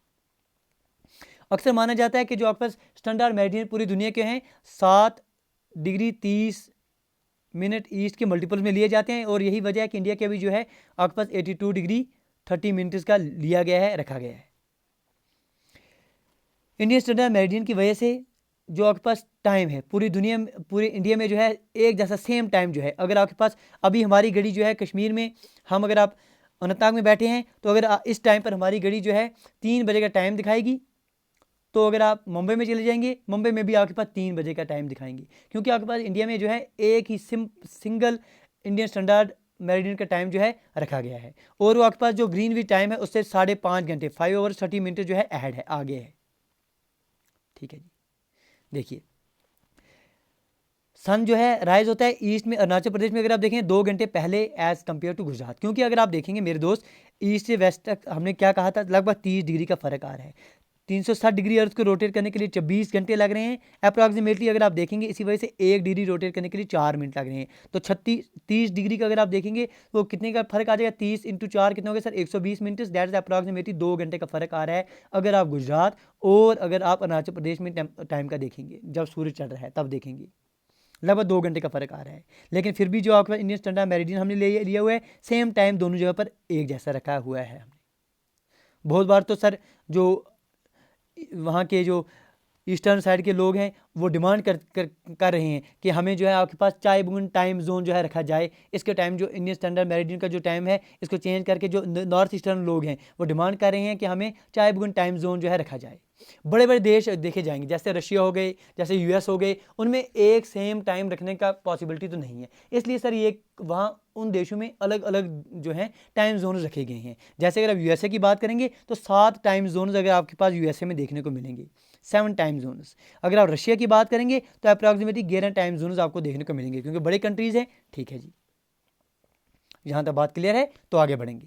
Speaker 1: अक्सर माना जाता है कि जो आपके पास स्टैंडर्ड मेरिडियन पूरी दुनिया के हैं 7 डिग्री 30 मिनट ईस्ट के मल्टीपल्स में लिए जाते हैं, और यही वजह है कि इंडिया के भी जो है आपके पास 82 डिग्री 30 मिनट्स का लिया गया है, रखा गया है। इंडियन स्टैंडर्ड मेरिडियन की वजह से जो आपके पास टाइम है पूरी दुनिया में, पूरे इंडिया में जो है एक जैसा सेम टाइम जो है, अगर आपके पास अभी हमारी घड़ी जो है कश्मीर में अगर आप अनंतनाग में बैठे हैं तो अगर इस टाइम पर हमारी घड़ी जो है 3 बजे का टाइम दिखाएगी, तो अगर आप मुंबई में चले जाएंगे मुंबई में भी आपके पास 3 बजे का टाइम दिखाएंगे, क्योंकि आपके पास इंडिया में जो है एक ही सिंगल इंडियन स्टैंडर्ड मेरिडियन का टाइम जो है रखा गया है, और वो आपके पास जो ग्रीनविच टाइम है उससे 5.5 घंटे 5 ओवर 30 मिनट जो है अहेड है, आगे है। ठीक है जी, देखिए सन जो है राइज होता है ईस्ट में, अरुणाचल प्रदेश में अगर आप देखें 2 घंटे पहले एज कम्पेयर टू गुजरात, क्योंकि अगर आप देखेंगे मेरे दोस्त ईस्ट से वेस्ट तक हमने क्या कहा था लगभग 30 डिग्री का फ़र्क आ रहा है। 360 डिग्री अर्थ को रोटेट करने के लिए 24 घंटे लग रहे हैं अप्रॉक्सीमेटली। अगर आप देखेंगे इसी वजह से 1 डिग्री रोटेट करने के लिए 4 मिनट लग रहे हैं। तो 30 डिग्री का अगर आप देखेंगे तो कितने का फर्क आ जाएगा, 30 × 4 कितने हो गए sir, 120 minute. That is approximately 2 घंटे का फर्क आ रहा है अगर आप गुजरात और अगर आप अरुणाचल प्रदेश में टाइम का देखेंगे, जब सूरज चढ़ रहा है तब देखेंगे लगभग 2 घंटे का फर्क आ रहा है। लेकिन फिर भी जो आपके पास इंडियन स्टैंडर्ड मेरिडियन हमने लिया हुआ है, सेम टाइम दोनों जगह पर एक जैसा रखा हुआ है हमने। बहुत बार तो सर जो वहाँ के जो ईस्टर्न साइड के लोग हैं वो डिमांड कर रहे हैं कि हमें जो है आपके पास चाय बुगन टाइम जोन जो है रखा जाए। इसके टाइम जो इंडियन स्टैंडर्ड मेरिडियन का जो टाइम है इसको चेंज करके जो नॉर्थ ईस्टर्न लोग हैं वो डिमांड कर रहे हैं कि हमें चाय बुगन टाइम जोन जो है रखा जाए। बड़े बड़े देश देखे जाएंगे जैसे रशिया हो गए, जैसे यूएस हो गए, उनमें एक सेम टाइम रखने का पॉसिबिलिटी तो नहीं है। इसलिए सर ये वहाँ उन देशों में अलग अलग जो है टाइम जोन रखे गए हैं। जैसे अगर आप यूएसए की बात करेंगे तो 7 टाइम जोन अगर आपके पास यूएसए में देखने को मिलेंगे, 7 टाइम जोन्स। अगर आप रशिया की बात करेंगे तो अप्रॉक्सीमेटली 11 टाइम जोन्स आपको देखने को मिलेंगे, क्योंकि बड़े कंट्रीज हैं। ठीक है जी, यहाँ तक बात क्लियर है। तो आगे बढ़ेंगे,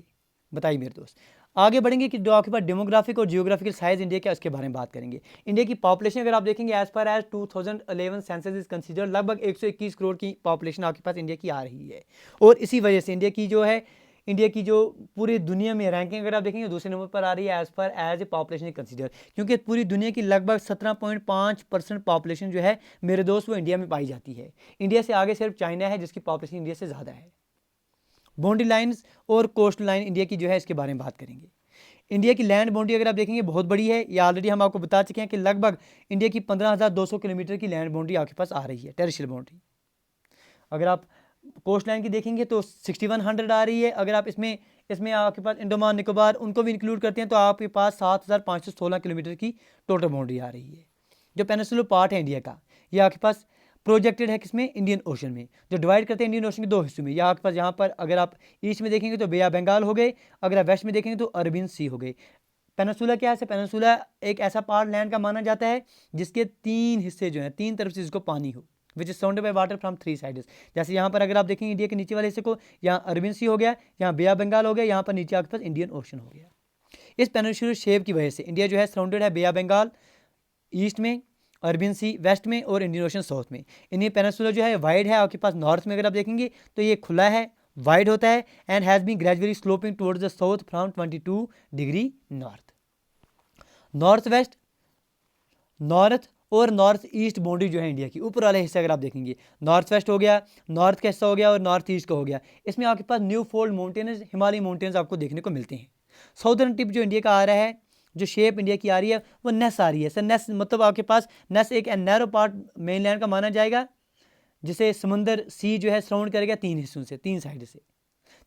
Speaker 1: बताइए मेरे दोस्त, आगे बढ़ेंगे कि जो आपके पास डेमोग्राफिक और जियोग्राफिकल साइज इंडिया क्या उसके बारे में बात करेंगे। इंडिया की पॉपुलेशन अगर आप देखेंगे as per 2011 census is consider लगभग 121 करोड़ की पॉपुलेशन आपके पास इंडिया की आ रही है। और इसी वजह से इंडिया की जो पूरी दुनिया में रैंकिंग अगर आप देखेंगे दूसरे नंबर पर आ रही है एज ए पॉपुलेशन कंसीडर, क्योंकि पूरी दुनिया की लगभग 17.5% पॉपुलेशन जो है मेरे दोस्त वो इंडिया में पाई जाती है। इंडिया से आगे सिर्फ चाइना है जिसकी पॉपुलेशन इंडिया से ज़्यादा है। बाउंड्री लाइंस और कोस्ट लाइन इंडिया की जो है इसके बारे में बात करेंगे। इंडिया की लैंड बाउंड्री अगर आप देखेंगे बहुत बड़ी है, ये ऑलरेडी हम आपको बता चुके हैं कि लगभग इंडिया की 15,200 किलोमीटर की लैंड बाउंड्री आपके पास आ रही है, टेरिशियल बाउंड्री। अगर आप कोस्ट लाइन की देखेंगे तो 6100 आ रही है। अगर आप इसमें आपके पास अंडमान निकोबार उनको भी इंक्लूड करते हैं तो आपके पास 7516 किलोमीटर की टोटल बाउंड्री आ रही है। जो पेनिनसुलर पार्ट है इंडिया का, ये आपके पास प्रोजेक्टेड है किसमें, इंडियन ओशन में, जो डिवाइड करते हैं इंडियन ओशन के 2 हिस्सों में। यहाँ आपके पास यहाँ पर अगर आप ईस्ट में देखेंगे तो बे ऑफ बंगाल हो गए, अगर आप वेस्ट में देखेंगे तो अरबियन सी हो गई। पेनिनसुला क्या है, पेनिनसुला एक ऐसा पार्ट लैंड का माना जाता है जिसके 3 हिस्से जो हैं, 3 तरफ से जिसको पानी हो, which is surrounded by water from 3 sides. जैसे यहाँ पर अगर आप देखेंगे इंडिया के नीचे वाले हिस्से को, यहाँ अरबियन सी हो गया, यहाँ बे ऑफ बंगाल हो गया, यहाँ पर नीचे आपके पास इंडियन ओशन हो गया। इस पेनिनसुलर शेप की वजह से इंडिया जो है सराउंडेड है बे ऑफ बंगाल ईस्ट में, अरबियन सी वेस्ट में और इंडियन ओशन साउथ में। इन्हीं पेनिनसुला जो है वाइड है आपके पास नॉर्थ में, अगर आप देखेंगे तो ये खुला है, वाइड होता है and has been gradually sloping towards the south from 22 degree north. North west, north और नॉर्थ ईस्ट बाउंड्री जो है इंडिया की ऊपर वाले हिस्से अगर आप देखेंगे, नॉर्थ वेस्ट हो गया, नॉर्थ का हिस्सा हो गया और नॉर्थ ईस्ट का हो गया। इसमें आपके पास new fold mountains, Himalaya mountains आपको देखने को मिलते हैं। साउदर्न टिप जो इंडिया का आ रहा है, जो शेप इंडिया की आ रही है वो नेस आ रही है। सर नेस मतलब आपके पास नेस एक नैरो पार्ट मेनलैंड का माना जाएगा, जिसे समुंदर सी जो है सराउंड करेगा 3 हिस्सों से, 3 साइड से।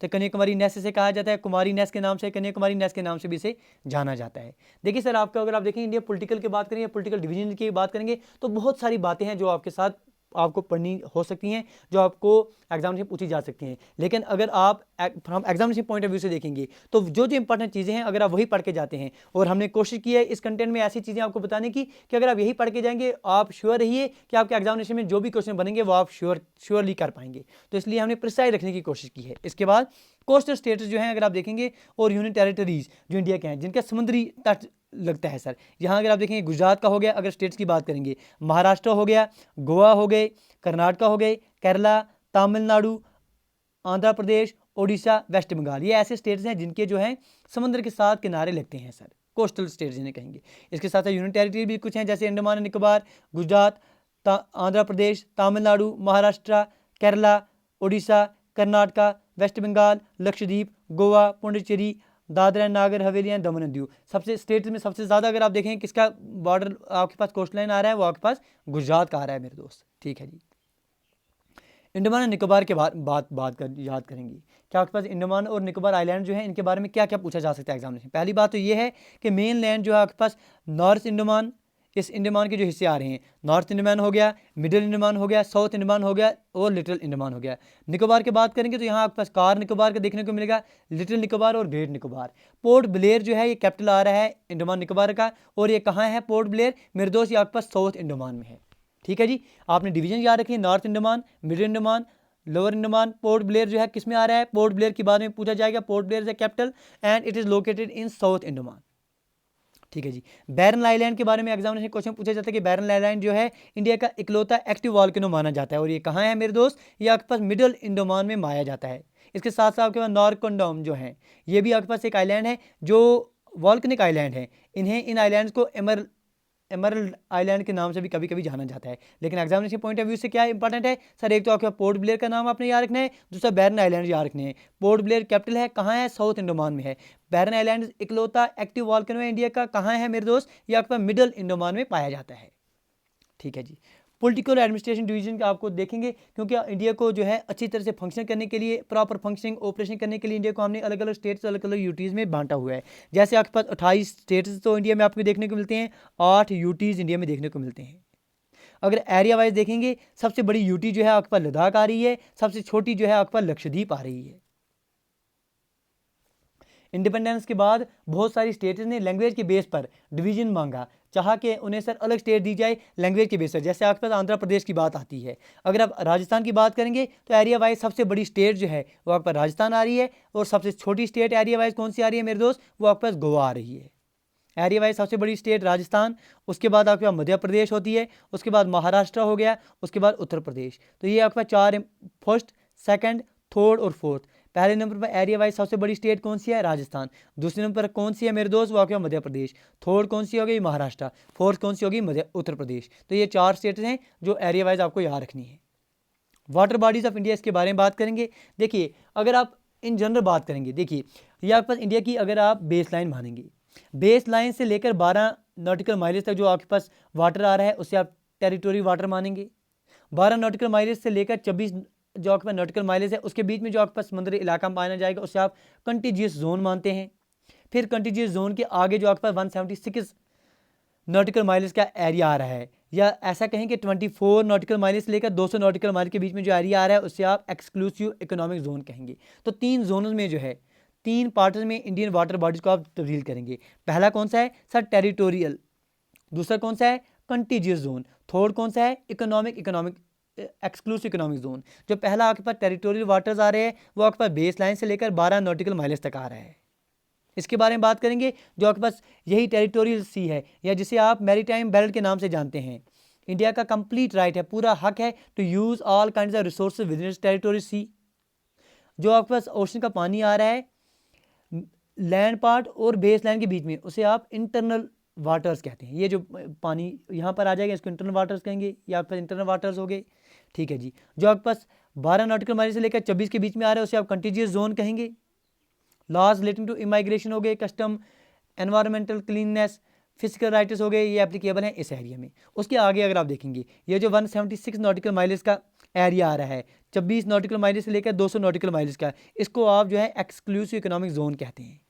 Speaker 1: तो कन्याकुमारी नेस से कहा जाता है, कुमारी नेस के नाम से, कन्याकुमारी नेस के नाम से भी इसे जाना जाता है। देखिए सर आपका अगर आप देखें इंडिया पॉलिटिकल की बात करेंगे, पॉलिटिकल डिवीजन की बात करेंगे तो बहुत सारी बातें हैं जो आपके साथ आपको पढ़नी हो सकती हैं, जो आपको एग्जाम से पूछी जा सकती हैं। लेकिन अगर आप from examination point of view से देखेंगे तो जो इंपॉर्टेंट चीज़ें हैं अगर आप वही पढ़ के जाते हैं, और हमने कोशिश की है इस कंटेंट में ऐसी चीज़ें आपको बताने की कि अगर आप यही पढ़ के जाएंगे आप श्योर रहिए कि आपके एग्जामिनेशन में जो भी क्वेश्चन बनेंगे वो आप श्योरली कर पाएंगे। तो इसलिए हमने प्रिसाइज रखने की कोशिश की है। इसके बाद कोस्टल स्टेट्स जो हैं अगर आप देखेंगे और यूनियन टेरिटरीज जो इंडिया के हैं जिनका समुद्री तट लगता है सर, यहाँ अगर आप देखेंगे गुजरात का हो गया, अगर स्टेट्स की बात करेंगे महाराष्ट्र हो गया, गोवा हो गए, कर्नाटका हो गए, केरला, तमिलनाडु, आंध्र प्रदेश, उड़ीसा, वेस्ट बंगाल, ये ऐसे स्टेट्स हैं जिनके जो हैं समुद्र के साथ किनारे लगते हैं सर, कोस्टल स्टेट्स जिन्हें कहेंगे। इसके साथ यूनियन टेरिटरी भी कुछ हैं जैसे Andaman and Nicobar, Gujarat, Andhra Pradesh, Tamil Nadu, Maharashtra, Kerala, Orissa, Karnataka, West Bengal, Lakshadweep, Goa, Puducherry, Dadra and Nagar Haveli and Daman and Diu. सबसे स्टेट्स में सबसे ज़्यादा अगर आप देखें किसका बॉर्डर आपके पास कोस्ट लाइन आ रहा है वो आपके पास गुजरात का आ रहा है मेरे दोस्त। ठीक है जी, अंडमान एंड निकोबार के बात याद करेंगे क्या आपके पास अंडमान और निकोबार आइलैंड जो है इनके बारे में क्या क्या पूछा जा सकता है एग्जामिनेशन। पहली बात तो ये है कि मेन लैंड जो है आपके पास नॉर्थ अंडमान, इस अंडमान के जो हिस्से आ रहे हैं नॉर्थ अंडमान हो गया, मिडिल अंडमान हो गया, साउथ अंडमान हो गया और लिटिल अंडमान हो गया। निकोबार की बात करेंगे तो यहाँ आपके पास कार निकोबार का देखने को मिलेगा, लिटिल निकोबार और ग्रेट निकोबार। पोर्ट ब्लेयर जो है ये कैपिटल आ रहा है अंडमान निकोबार का, और ये कहाँ है पोर्ट ब्लेयर मेरे दोस्त, ये आपके पास साउथ अंडमान में है। ठीक है जी, आपने डिवीजन याद रखिए, north Andaman, middle Andaman, lower Andaman. Port Blair जो है किस में आ रहा है, पोर्ट ब्लेयर के बाद में पूछा जाएगा, port Blair is capital and it is located in south Andaman. ठीक है जी। बैरन आइलैंड के बारे में एग्जामिनेशन क्वेश्चन पूछा जाता है कि बैरन आइलैंड जो है इंडिया का इकलौता एक्टिव वॉल्केनो माना जाता है और ये कहाँ है मेरे दोस्त, ये आपके पास मिडल अंडमान में पाया जाता है। इसके साथ साथ आपके पास नॉरकोंडम जो है ये भी आपके पास एक आइलैंड है जो वॉल्केनिक आइलैंड है। इन आइलैंड्स को एमरल्ड आइलैंड के नाम से भी कभी कभी जाना जाता है। लेकिन एग्जामिनेशन पॉइंट ऑफ व्यू से क्या इंपॉर्टेंट है सर, एक तो आपके पोर्ट ब्लेयर का नाम आपने याद रखना है, दूसरा बैरन आइलैंड याद रखने हैं। पोर्ट ब्लेयर कैपिटल है, कहाँ है, साउथ अंडमान में है। बैरन आइलैंड इकलौता एक्टिव वॉल्केनो है इंडिया का, कहाँ है मेरे दोस्त, ये आपका मिडल अंडमान में पाया जाता है। ठीक है जी। पॉलिटिकल एडमिनिस्ट्रेशन डिवीजन का आपको देखेंगे क्योंकि इंडिया को जो है अच्छी तरह से फंक्शन करने के लिए, प्रॉपर फंक्शनिंग ऑपरेशन करने के लिए इंडिया को हमने अलग अलग स्टेट्स, अलग अलग यूटीज़ में बांटा हुआ है। जैसे आपके पास 28 स्टेट्स तो इंडिया में आपको देखने को मिलते हैं, 8 यूटीज़ इंडिया में देखने को मिलते हैं। अगर एरिया वाइज देखेंगे, सबसे बड़ी यूटी जो है आपके पास लद्दाख आ रही है, सबसे छोटी जो है आपके पास लक्षद्वीप आ रही है। इंडिपेंडेंस के बाद बहुत सारी स्टेट्स ने लैंग्वेज के बेस पर डिवीजन मांगा, चाहा कि उन्हें सर अलग स्टेट दी जाए लैंग्वेज के बेस पर। जैसे आपके पास आंध्र प्रदेश की बात आती है। अगर आप राजस्थान की बात करेंगे तो एरिया वाइज सबसे बड़ी स्टेट जो है वो आपके पास राजस्थान आ रही है, और सबसे छोटी स्टेट एरिया वाइज कौन सी आ रही है मेरे दोस्त, वो आपके पास गोवा आ रही है। एरिया वाइज सबसे बड़ी स्टेट राजस्थान, उसके बाद आपके पास मध्य प्रदेश होती है, उसके बाद महाराष्ट्र हो गया, उसके बाद उत्तर प्रदेश। तो ये आपके पास 4 फर्स्ट, सेकंड, थर्ड और फोर्थ। पहले नंबर पर एरिया वाइज सबसे बड़ी स्टेट कौन सी है, राजस्थान। दूसरे नंबर पर कौन सी है मेरे दोस्त, वो आपके मध्य प्रदेश। थर्ड कौन सी होगी, महाराष्ट्र। फोर्थ कौन सी होगी, उत्तर प्रदेश। तो ये 4 स्टेट्स हैं जो एरिया वाइज आपको याद रखनी है। वाटर बॉडीज ऑफ इंडिया, इसके बारे में बात करेंगे। देखिए अगर आप इन जनरल बात करेंगे, देखिए ये आपके पास इंडिया की अगर आप बेस लाइन मानेंगे, बेस लाइन से लेकर 12 नॉटिकल माइलेज तक जो आपके पास वाटर आ रहा है उसे आप टेरिटोरी वाटर मानेंगे। 12 नॉटिकल माइलेज से लेकर 24 जो आपके पास नॉटिकल माइलेज है उसके बीच में जो आपके पास समुद्री इलाका माना जाएगा उसे आप कंटिजियस जोन मानते हैं। फिर कंटिजियस जोन के आगे जो आपके पास 176 नॉटिकल माइलेज का एरिया आ रहा है, या ऐसा कहें कि 24 नॉटिकल माइलेज से लेकर 200 नॉटिकल माइल के बीच में जो एरिया आ रहा है उसे आप एक्सक्लूसिव इकोनॉमिक जोन कहेंगे। तो 3 जोनों में जो है, 3 पार्ट्स में इंडियन वाटर बॉडीज को आप तब्दील करेंगे। पहला कौन सा है सर, टेरिटोरियल। दूसरा कौन सा है, कंटिजियस जोन। थर्ड कौन सा है, इकोनॉमिक एक्सक्लूसिव इकोनॉमिक जोन। जो पहला आपके पास टेरिटोरियल वाटर्स आ रहे हैं वो आपके पास बेस लाइन से लेकर 12 नॉटिकल माइलेज तक आ रहा है। इसके बारे में बात करेंगे, जो आपके पास यही टेरिटोरियल सी है, या जिसे आप मैरीटाइम बेल्ट के नाम से जानते हैं। इंडिया का कंप्लीट राइट है, पूरा हक है to use all kinds of resources within its territory sea. जो आपके पास ओशन का पानी आ रहा है लैंड पार्ट और बेस लाइन के बीच में, उसे आप इंटरनल वाटर्स कहते हैं। ये जो पानी यहाँ पर आ जाएगा इसको इंटरनल वाटर्स कहेंगे, ये आपके पास इंटरनल वाटर्स हो गए। ठीक है जी। जो आपके पास 12 नॉटिकल माइल से लेकर 24 के बीच में आ रहा है उसे आप कंटिजियस जोन कहेंगे। लॉज रिलेटिंग टू इमाइग्रेशन हो गए, custom, environmental cleanness, physical rights हो गए, ये एप्लीकेबल हैं इस एरिया में। उसके आगे अगर आप देखेंगे, ये जो 176 नॉटिकल माइलेज का एरिया आ रहा है, 24 नॉटिकल माइलेज से लेकर 200 नॉटिकल माइलेज का, इसको आप जो है एक्सक्लूसिव इकोनॉमिक जोन कहते हैं।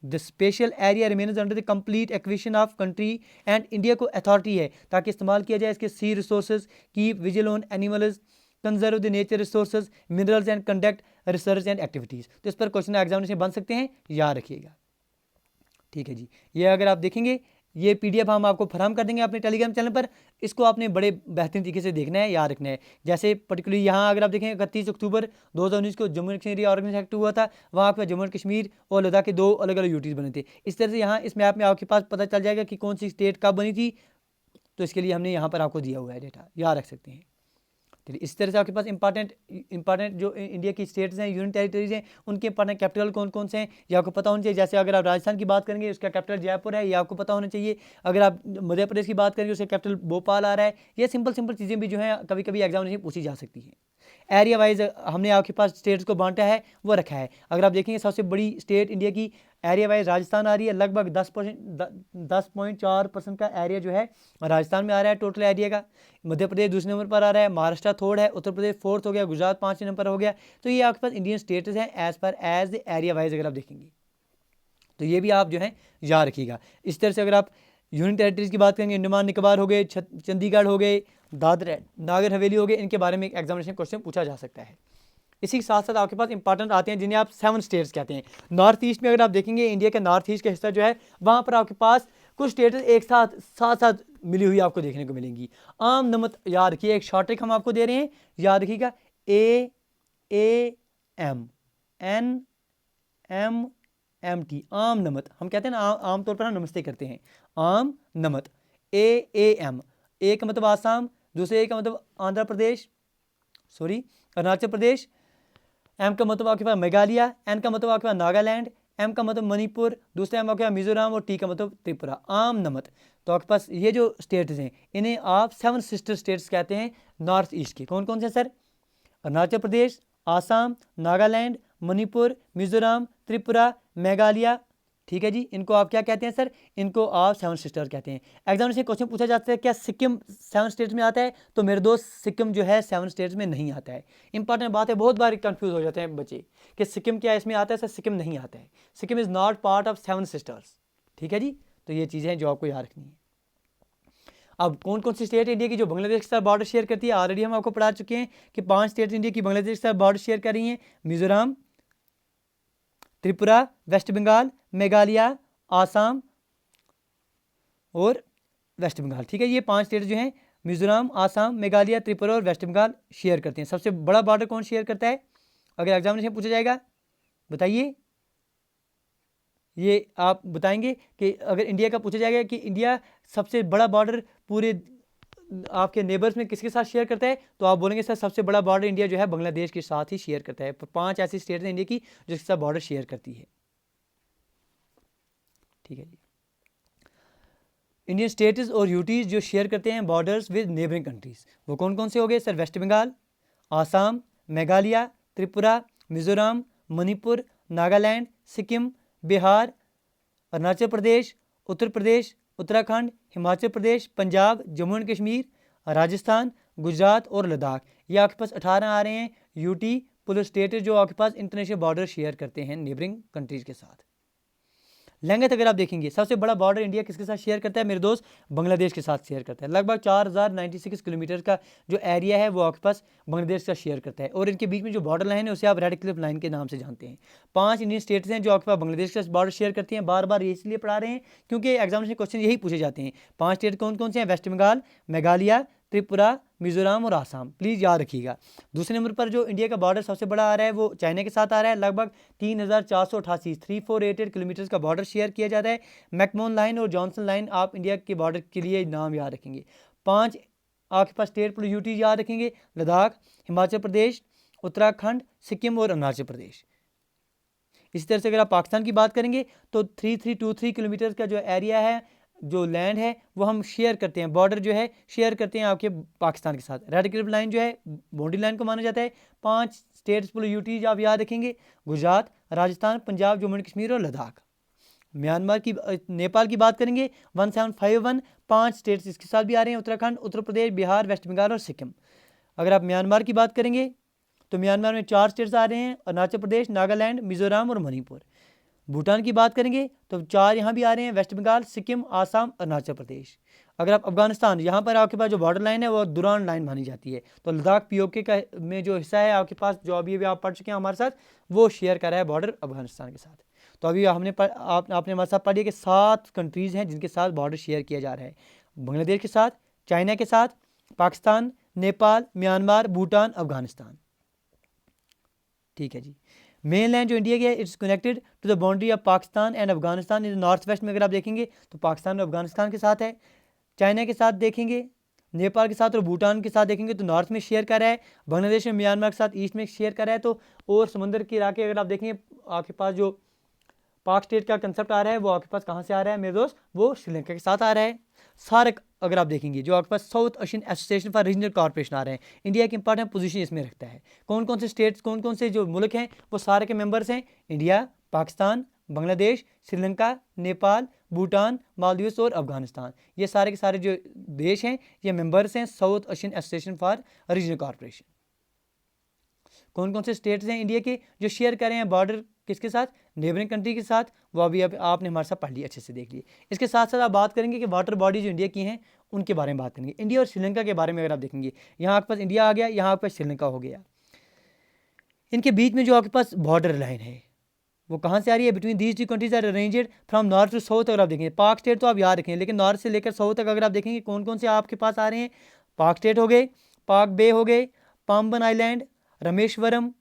Speaker 1: The special area remains under the complete acquisition of country and India को अथॉरिटी है ताकि इस्तेमाल किया जाए इसके sea resources, keep vigil on animals, conserve the nature resources, minerals and conduct research and activities. तो इस पर क्वेश्चन एग्जामिनेशन बन सकते हैं, याद रखिएगा। ठीक है जी। ये अगर आप देखेंगे, ये पीडीएफ हम आपको फराहम कर देंगे अपने टेलीग्राम चैनल पर। इसको आपने बड़े बेहतरीन तरीके से देखना है, याद रखना है। जैसे पर्टिकुलरली यहाँ अगर आप देखें 31 अक्टूबर 2019 को Jammu and Kashmir organisation act हुआ था, वहाँ पर जम्मू एंड कश्मीर और लद्दाख के 2 अलग अलग यूटीज़ बने थे। इस तरह से यहाँ इस मैप में आपके पास पता चल जाएगा कि कौन सी स्टेट कब बनी थी। तो इसके लिए हमने यहाँ पर आपको दिया हुआ है डेटा, याद रख सकते हैं। चलिए, इस तरह से आपके पास इंपॉर्टेंट जो इंडिया की स्टेट्स हैं, यूनियन टेरिटरीज हैं, उनके इंपॉर्टेंट कैपिटल कौन कौन से हैं ये आपको पता होना चाहिए। जैसे अगर आप राजस्थान की बात करेंगे उसका कैपिटल जयपुर है, ये आपको पता होना चाहिए। अगर आप मध्य प्रदेश की बात करेंगे उसका कैपिटल भोपाल आ रहा है। ये सिंपल चीज़ें भी जो हैं कभी कभी एग्जामिनेशन पूछी जा सकती हैं। एरिया वाइज हमने आपके पास स्टेट्स को बांटा है, वो रखा है। अगर आप देखेंगे सबसे बड़ी स्टेट इंडिया की एरिया वाइज राजस्थान आ रही है, लगभग 10.4% का एरिया जो है राजस्थान में आ रहा है टोटल एरिया का। मध्य प्रदेश दूसरे नंबर पर आ रहा है, महाराष्ट्र थर्ड है, उत्तर प्रदेश फोर्थ हो गया, गुजरात 5वें नंबर हो गया। तो ये आपके पास इंडियन स्टेट्स हैं एज द एरिया वाइज अगर आप देखेंगे, तो ये भी आप जो है याद रखिएगा। इस तरह से अगर आप यूनियन टेरिटरीज की बात करेंगे, अंडमान निकोबार हो गए, चंडीगढ़ हो गए, दादरा नागर हवेली हो गए, इनके बारे में एक एग्जामिनेशन क्वेश्चन पूछा जा सकता है। इसी के साथ साथ आपके पास इंपॉर्टेंट आते हैं जिन्हें आप 7 स्टेट्स कहते हैं। नॉर्थ ईस्ट में अगर आप देखेंगे, इंडिया का नॉर्थ ईस्ट का हिस्सा जो है, वहाँ पर आपके पास कुछ स्टेट्स एक साथ मिली हुई आपको देखने को मिलेंगी। आम नमत याद रखिए, एक शॉर्ट ट्रिक हम आपको दे रहे हैं, याद रखिएगा, AAM NM AMT, आम नमत। हम कहते हैं ना आम तौर पर हम नमस्ते करते हैं, आम नमत। AAM, ए का मतलब आसाम, दूसरे ए का मतलब आंध्र प्रदेश, अरुणाचल प्रदेश, एम का मतलब आपके पास मेघालय, एन का मतलब आपके पास नागालैंड, एम का मतलब मणिपुर, दूसरा एम आपके पास मिजोरम और टी का मतलब त्रिपुरा। आम नमत। तो आपके पास ये जो स्टेट्स हैं इन्हें आप 7 सिस्टर स्टेट्स कहते हैं नॉर्थ ईस्ट के। कौन कौन से सर? अरुणाचल प्रदेश, आसाम, नागालैंड, मणिपुर, मिजोरम, त्रिपुरा, मेघालय। ठीक है जी, इनको आप क्या कहते हैं सर? इनको आप 7 सिस्टर कहते हैं। एग्जाम से क्वेश्चन पूछा जाता है क्या सिक्किम 7 स्टेट्स में आता है? तो मेरे दोस्त सिक्किम जो है 7 स्टेट्स में नहीं आता है। इंपॉर्टेंट बात है, बहुत बार कंफ्यूज हो जाते हैं बच्चे कि सिक्किम क्या इसमें आता है? सर सिक्किम नहीं आता है, Sikkim is not part of 7 sisters. ठीक है जी, तो ये चीज़ें हैं जो आपको याद रखनी है। अब कौन कौन सी स्टेट इंडिया की जो बांग्लादेश के साथ बॉर्डर शेयर करती है? ऑलरेडी हम आपको पढ़ा चुके हैं कि 5 स्टेट इंडिया की बांग्लादेश के साथ बॉर्डर शेयर कर रही हैं, मिजोरम, त्रिपुरा, वेस्ट बंगाल, मेघालय, आसाम और वेस्ट बंगाल। ठीक है, ये 5 स्टेट जो हैं मिजोरम, आसाम, मेघालय, त्रिपुरा और वेस्ट बंगाल शेयर करते हैं। सबसे बड़ा बॉर्डर कौन शेयर करता है? अगर एग्जामिनेशन पूछा जाएगा बताइए, ये आप बताएंगे कि अगर इंडिया का पूछा जाएगा कि इंडिया सबसे बड़ा बॉर्डर पूरे आपके नेबर्स में किसके साथ शेयर करता है, तो आप बोलेंगे सर सबसे बड़ा बॉर्डर इंडिया जो है बांग्लादेश के साथ ही शेयर करता है। 5 ऐसी स्टेट हैं इंडिया की जिसके साथ बॉर्डर शेयर करती है। ठीक है जी, इंडियन स्टेट्स और यूटीज जो शेयर करते हैं बॉर्डर्स विद नेबरिंग कंट्रीज, वो कौन कौन से हो गए sir? West Bengal, Assam, Meghalaya, Tripura, Mizoram, Manipur, Nagaland, Sikkim, Bihar, Arunachal Pradesh, Uttar Pradesh, Uttarakhand, Himachal Pradesh, Punjab, Jammu and Kashmir, Rajasthan, Gujarat और लद्दाख। ये आपके पास 18 आ रहे हैं यूटी पूरे स्टेट जो आपके पास इंटरनेशनल बॉर्डर शेयर करते हैं नेबरिंग कंट्रीज के साथ। लेंथ अगर आप देखेंगे सबसे बड़ा बॉर्डर इंडिया किसके साथ शेयर करता है मेरे दोस्त? बांग्लादेश के साथ शेयर करता है। लगभग 4096 किलोमीटर का जो एरिया है वो आपके पास बांग्लादेश का शेयर करता है। और इनके बीच में जो बॉर्डर लाइन है उसे आप रेड क्लिफ लाइन के नाम से जानते हैं। 5 इंडियन स्टेट्स हैं जो आपके पास बांग्लादेश के साथ बॉर्डर शेयर करती हैं। बार बार ये इसलिए पढ़ा रहे हैं क्योंकि एग्जामिनेशन क्वेश्चन यही पूछे जाते हैं। 5 स्टेट कौन कौन से हैं? वेस्ट बंगाल, मेघालय, त्रिपुरा, मिजोरम और आसाम। प्लीज़ याद रखिएगा। दूसरे नंबर पर जो इंडिया का बॉर्डर सबसे बड़ा आ रहा है वो चाइना के साथ आ रहा है। लगभग 3488 किलोमीटर का बॉर्डर शेयर किया जाता है। मैकमोहन लाइन और जॉनसन लाइन आप इंडिया के बॉर्डर के लिए नाम याद रखेंगे। 5 आपके पास स्टेट पर यूटी याद रखेंगे, लद्दाख, हिमाचल प्रदेश, उत्तराखंड, सिक्किम और अरुणाचल प्रदेश। इसी तरह से अगर आप पाकिस्तान की बात करेंगे तो 3323 किलोमीटर का जो एरिया है, जो लैंड है वो हम शेयर करते हैं, बॉर्डर जो है शेयर करते हैं आपके पाकिस्तान के साथ। रेड क्लिफ लाइन जो है बाउंड्री लाइन को माना जाता है। 5 स्टेट्स पुल यूटी आप याद रखेंगे, गुजरात, राजस्थान, पंजाब, जम्मू एंड कश्मीर और लद्दाख। म्यांमार की नेपाल की बात करेंगे 1751, 5 स्टेट्स इसके साथ भी आ रहे हैं, उत्तराखंड, उत्तर प्रदेश, बिहार, वेस्ट बंगाल और सिक्किम। अगर आप म्यांमार की बात करेंगे तो म्यांमार में 4 स्टेट्स आ रहे हैं, अरुणाचल प्रदेश, नागालैंड, मिजोरम और मणिपुर। भूटान की बात करेंगे तो 4 यहाँ भी आ रहे हैं, वेस्ट बंगाल, सिक्किम, आसाम, अरुणाचल प्रदेश। अगर आप अफगानिस्तान, यहाँ पर आपके पास जो बॉर्डर लाइन है वो दुरान लाइन मानी जाती है। तो लद्दाख पीओके का में जो हिस्सा है आपके पास, जो अभी आप पढ़ चुके हैं हमारे साथ, वो शेयर कर रहा है बॉर्डर अफगानिस्तान के साथ। तो अभी आपने हमारे साथ पढ़ी कि 7 कंट्रीज़ हैं जिनके साथ बॉर्डर शेयर किया जा रहा है। बांग्लादेश के साथ, चाइना के साथ, पाकिस्तान, नेपाल, म्यांमार, भूटान, अफगानिस्तान। ठीक है जी। मेन लैंड जो इंडिया की है it's connected to the boundary of Pakistan and Afghanistan. In north west में अगर आप देखेंगे तो पाकिस्तान और अफगानिस्तान के साथ है। चाइना के साथ देखेंगे, नेपाल के साथ और भूटान के साथ देखेंगे तो नॉर्थ में शेयर कर रहा है। बांग्लादेश में म्यांमार के साथ ईस्ट में शेयर कर रहा है। तो और समुद्र के इलाके अगर आप देखेंगे आपके पास जो पाक स्टेट का कंसेप्ट आ रहा है वो आपके पास कहाँ से आ रहा है मेरे दोस्त? वो श्रीलंका के साथ आ रहा है। सार्क अगर आप देखेंगे जो आपके पास South Asian Association for Regional Corporation आ रहे हैं, इंडिया की इंपॉर्टेंट पोजीशन इसमें रखता है। कौन कौन से स्टेट्स, कौन कौन से जो मुल्क हैं वो सारे के मेंबर्स हैं? इंडिया, पाकिस्तान, बांग्लादेश, श्रीलंका, नेपाल, भूटान, मालदीव्स और अफगानिस्तान। ये सारे के सारे जो देश हैं ये मेंबर्स हैं south Asian Association for Regional corporation. कौन कौन से स्टेट्स हैं इंडिया के जो शेयर कर रहे हैं बॉर्डर किसके साथ? नेबरिंग कंट्री के साथ। वो अभी आपने हमारे साथ पढ़ लिया, अच्छे से देख लिए। इसके साथ साथ आप बात करेंगे कि वाटर बॉडी जो इंडिया की हैं उनके बारे में बात करेंगे। इंडिया और श्रीलंका के बारे में अगर आप देखेंगे, यहाँ आपके पास इंडिया आ गया, यहाँ आपके पास श्रीलंका हो गया। इनके बीच में जो आपके पास बॉर्डर लाइन है वो कहाँ से आ रही है? Between these two countries are arranged from north to south. अगर आप देखेंगे पाक स्टेट तो आप याद रखें, लेकिन नॉर्थ से लेकर साउथ तक अगर आप देखेंगे कौन कौन से आपके पास आ रहे हैं? पाक स्टेट हो गए, पाक बे हो गए, Pamban island, Rameswaram,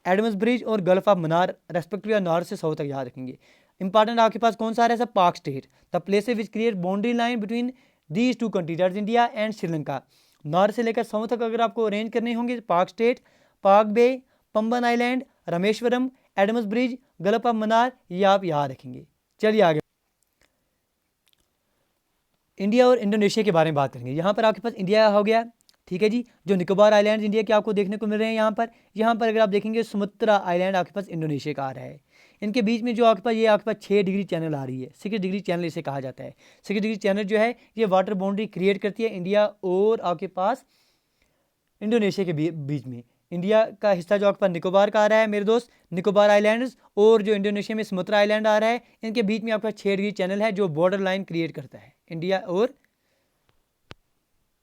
Speaker 1: Adam's bridge और gulf of Mannar respectively north से साउथ तक याद रखेंगे। इंपॉर्टेंट आपके पास कौन सा आ रहा है सर? पाक strait, the places which create boundary line between these two countries that is India and Sri Lanka. North से लेकर साउथ तक अगर आपको अरेंज करने होंगे, Palk strait, Palk bay, Pamban island, Rameswaram, Adam's bridge, gulf of Mannar, ये आप याद रखेंगे। चलिए आगे इंडिया और इंडोनेशिया के बारे में बात करेंगे। यहाँ पर आपके पास इंडिया हो गया, ठीक है जी, जो निकोबार आइलैंड इंडिया के आपको देखने को मिल रहे हैं। यहाँ पर अगर आप देखेंगे सुमत्रा आइलैंड आपके पास इंडोनेशिया का आ रहा है। इनके बीच में जो आपके पास ये आपके पास 6 डिग्री चैनल आ रही है, 6 डिग्री चैनल इसे कहा जाता है। 6 डिग्री चैनल जो है ये वाटर बाउंड्री क्रिएट करती है इंडिया और आपके पास इंडोनेशिया के बीच में। इंडिया का हिस्सा जो आपके पास निकोबार का आ रहा है मेरे दोस्त, निकोबार आइलैंड्स, और जो इंडोनेशिया में सुमत्रा आइलैंड आ रहा है, इनके बीच में आपका 6 डिग्री चैनल है जो बॉर्डर लाइन क्रिएट करता है इंडिया और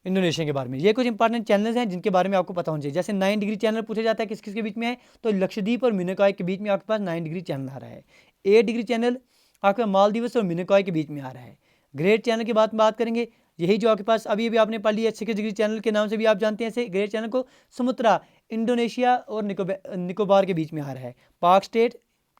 Speaker 1: इंडोनेशिया के बारे में। ये कुछ इंपॉर्टेंट चैनल्स हैं जिनके बारे में आपको पता होना चाहिए। जैसे 9 डिग्री चैनल पूछा जाता है किस किस के बीच में है, तो लक्षद्वीप और मिनिकॉय के बीच में आपके पास 9 डिग्री चैनल आ रहा है। 8 डिग्री चैनल आपका मालदीव्स और मिनिकॉय के बीच में आ रहा है। ग्रेट चैनल की बात करेंगे, यही जो आपके पास अभी आपने पढ़ लिया 6 डिग्री चैनल के नाम से भी आप जानते हैं। ऐसे ग्रेट चैनल को सुमत्रा इंडोनेशिया और निकोबार के बीच में आ रहा है। पाक स्टेट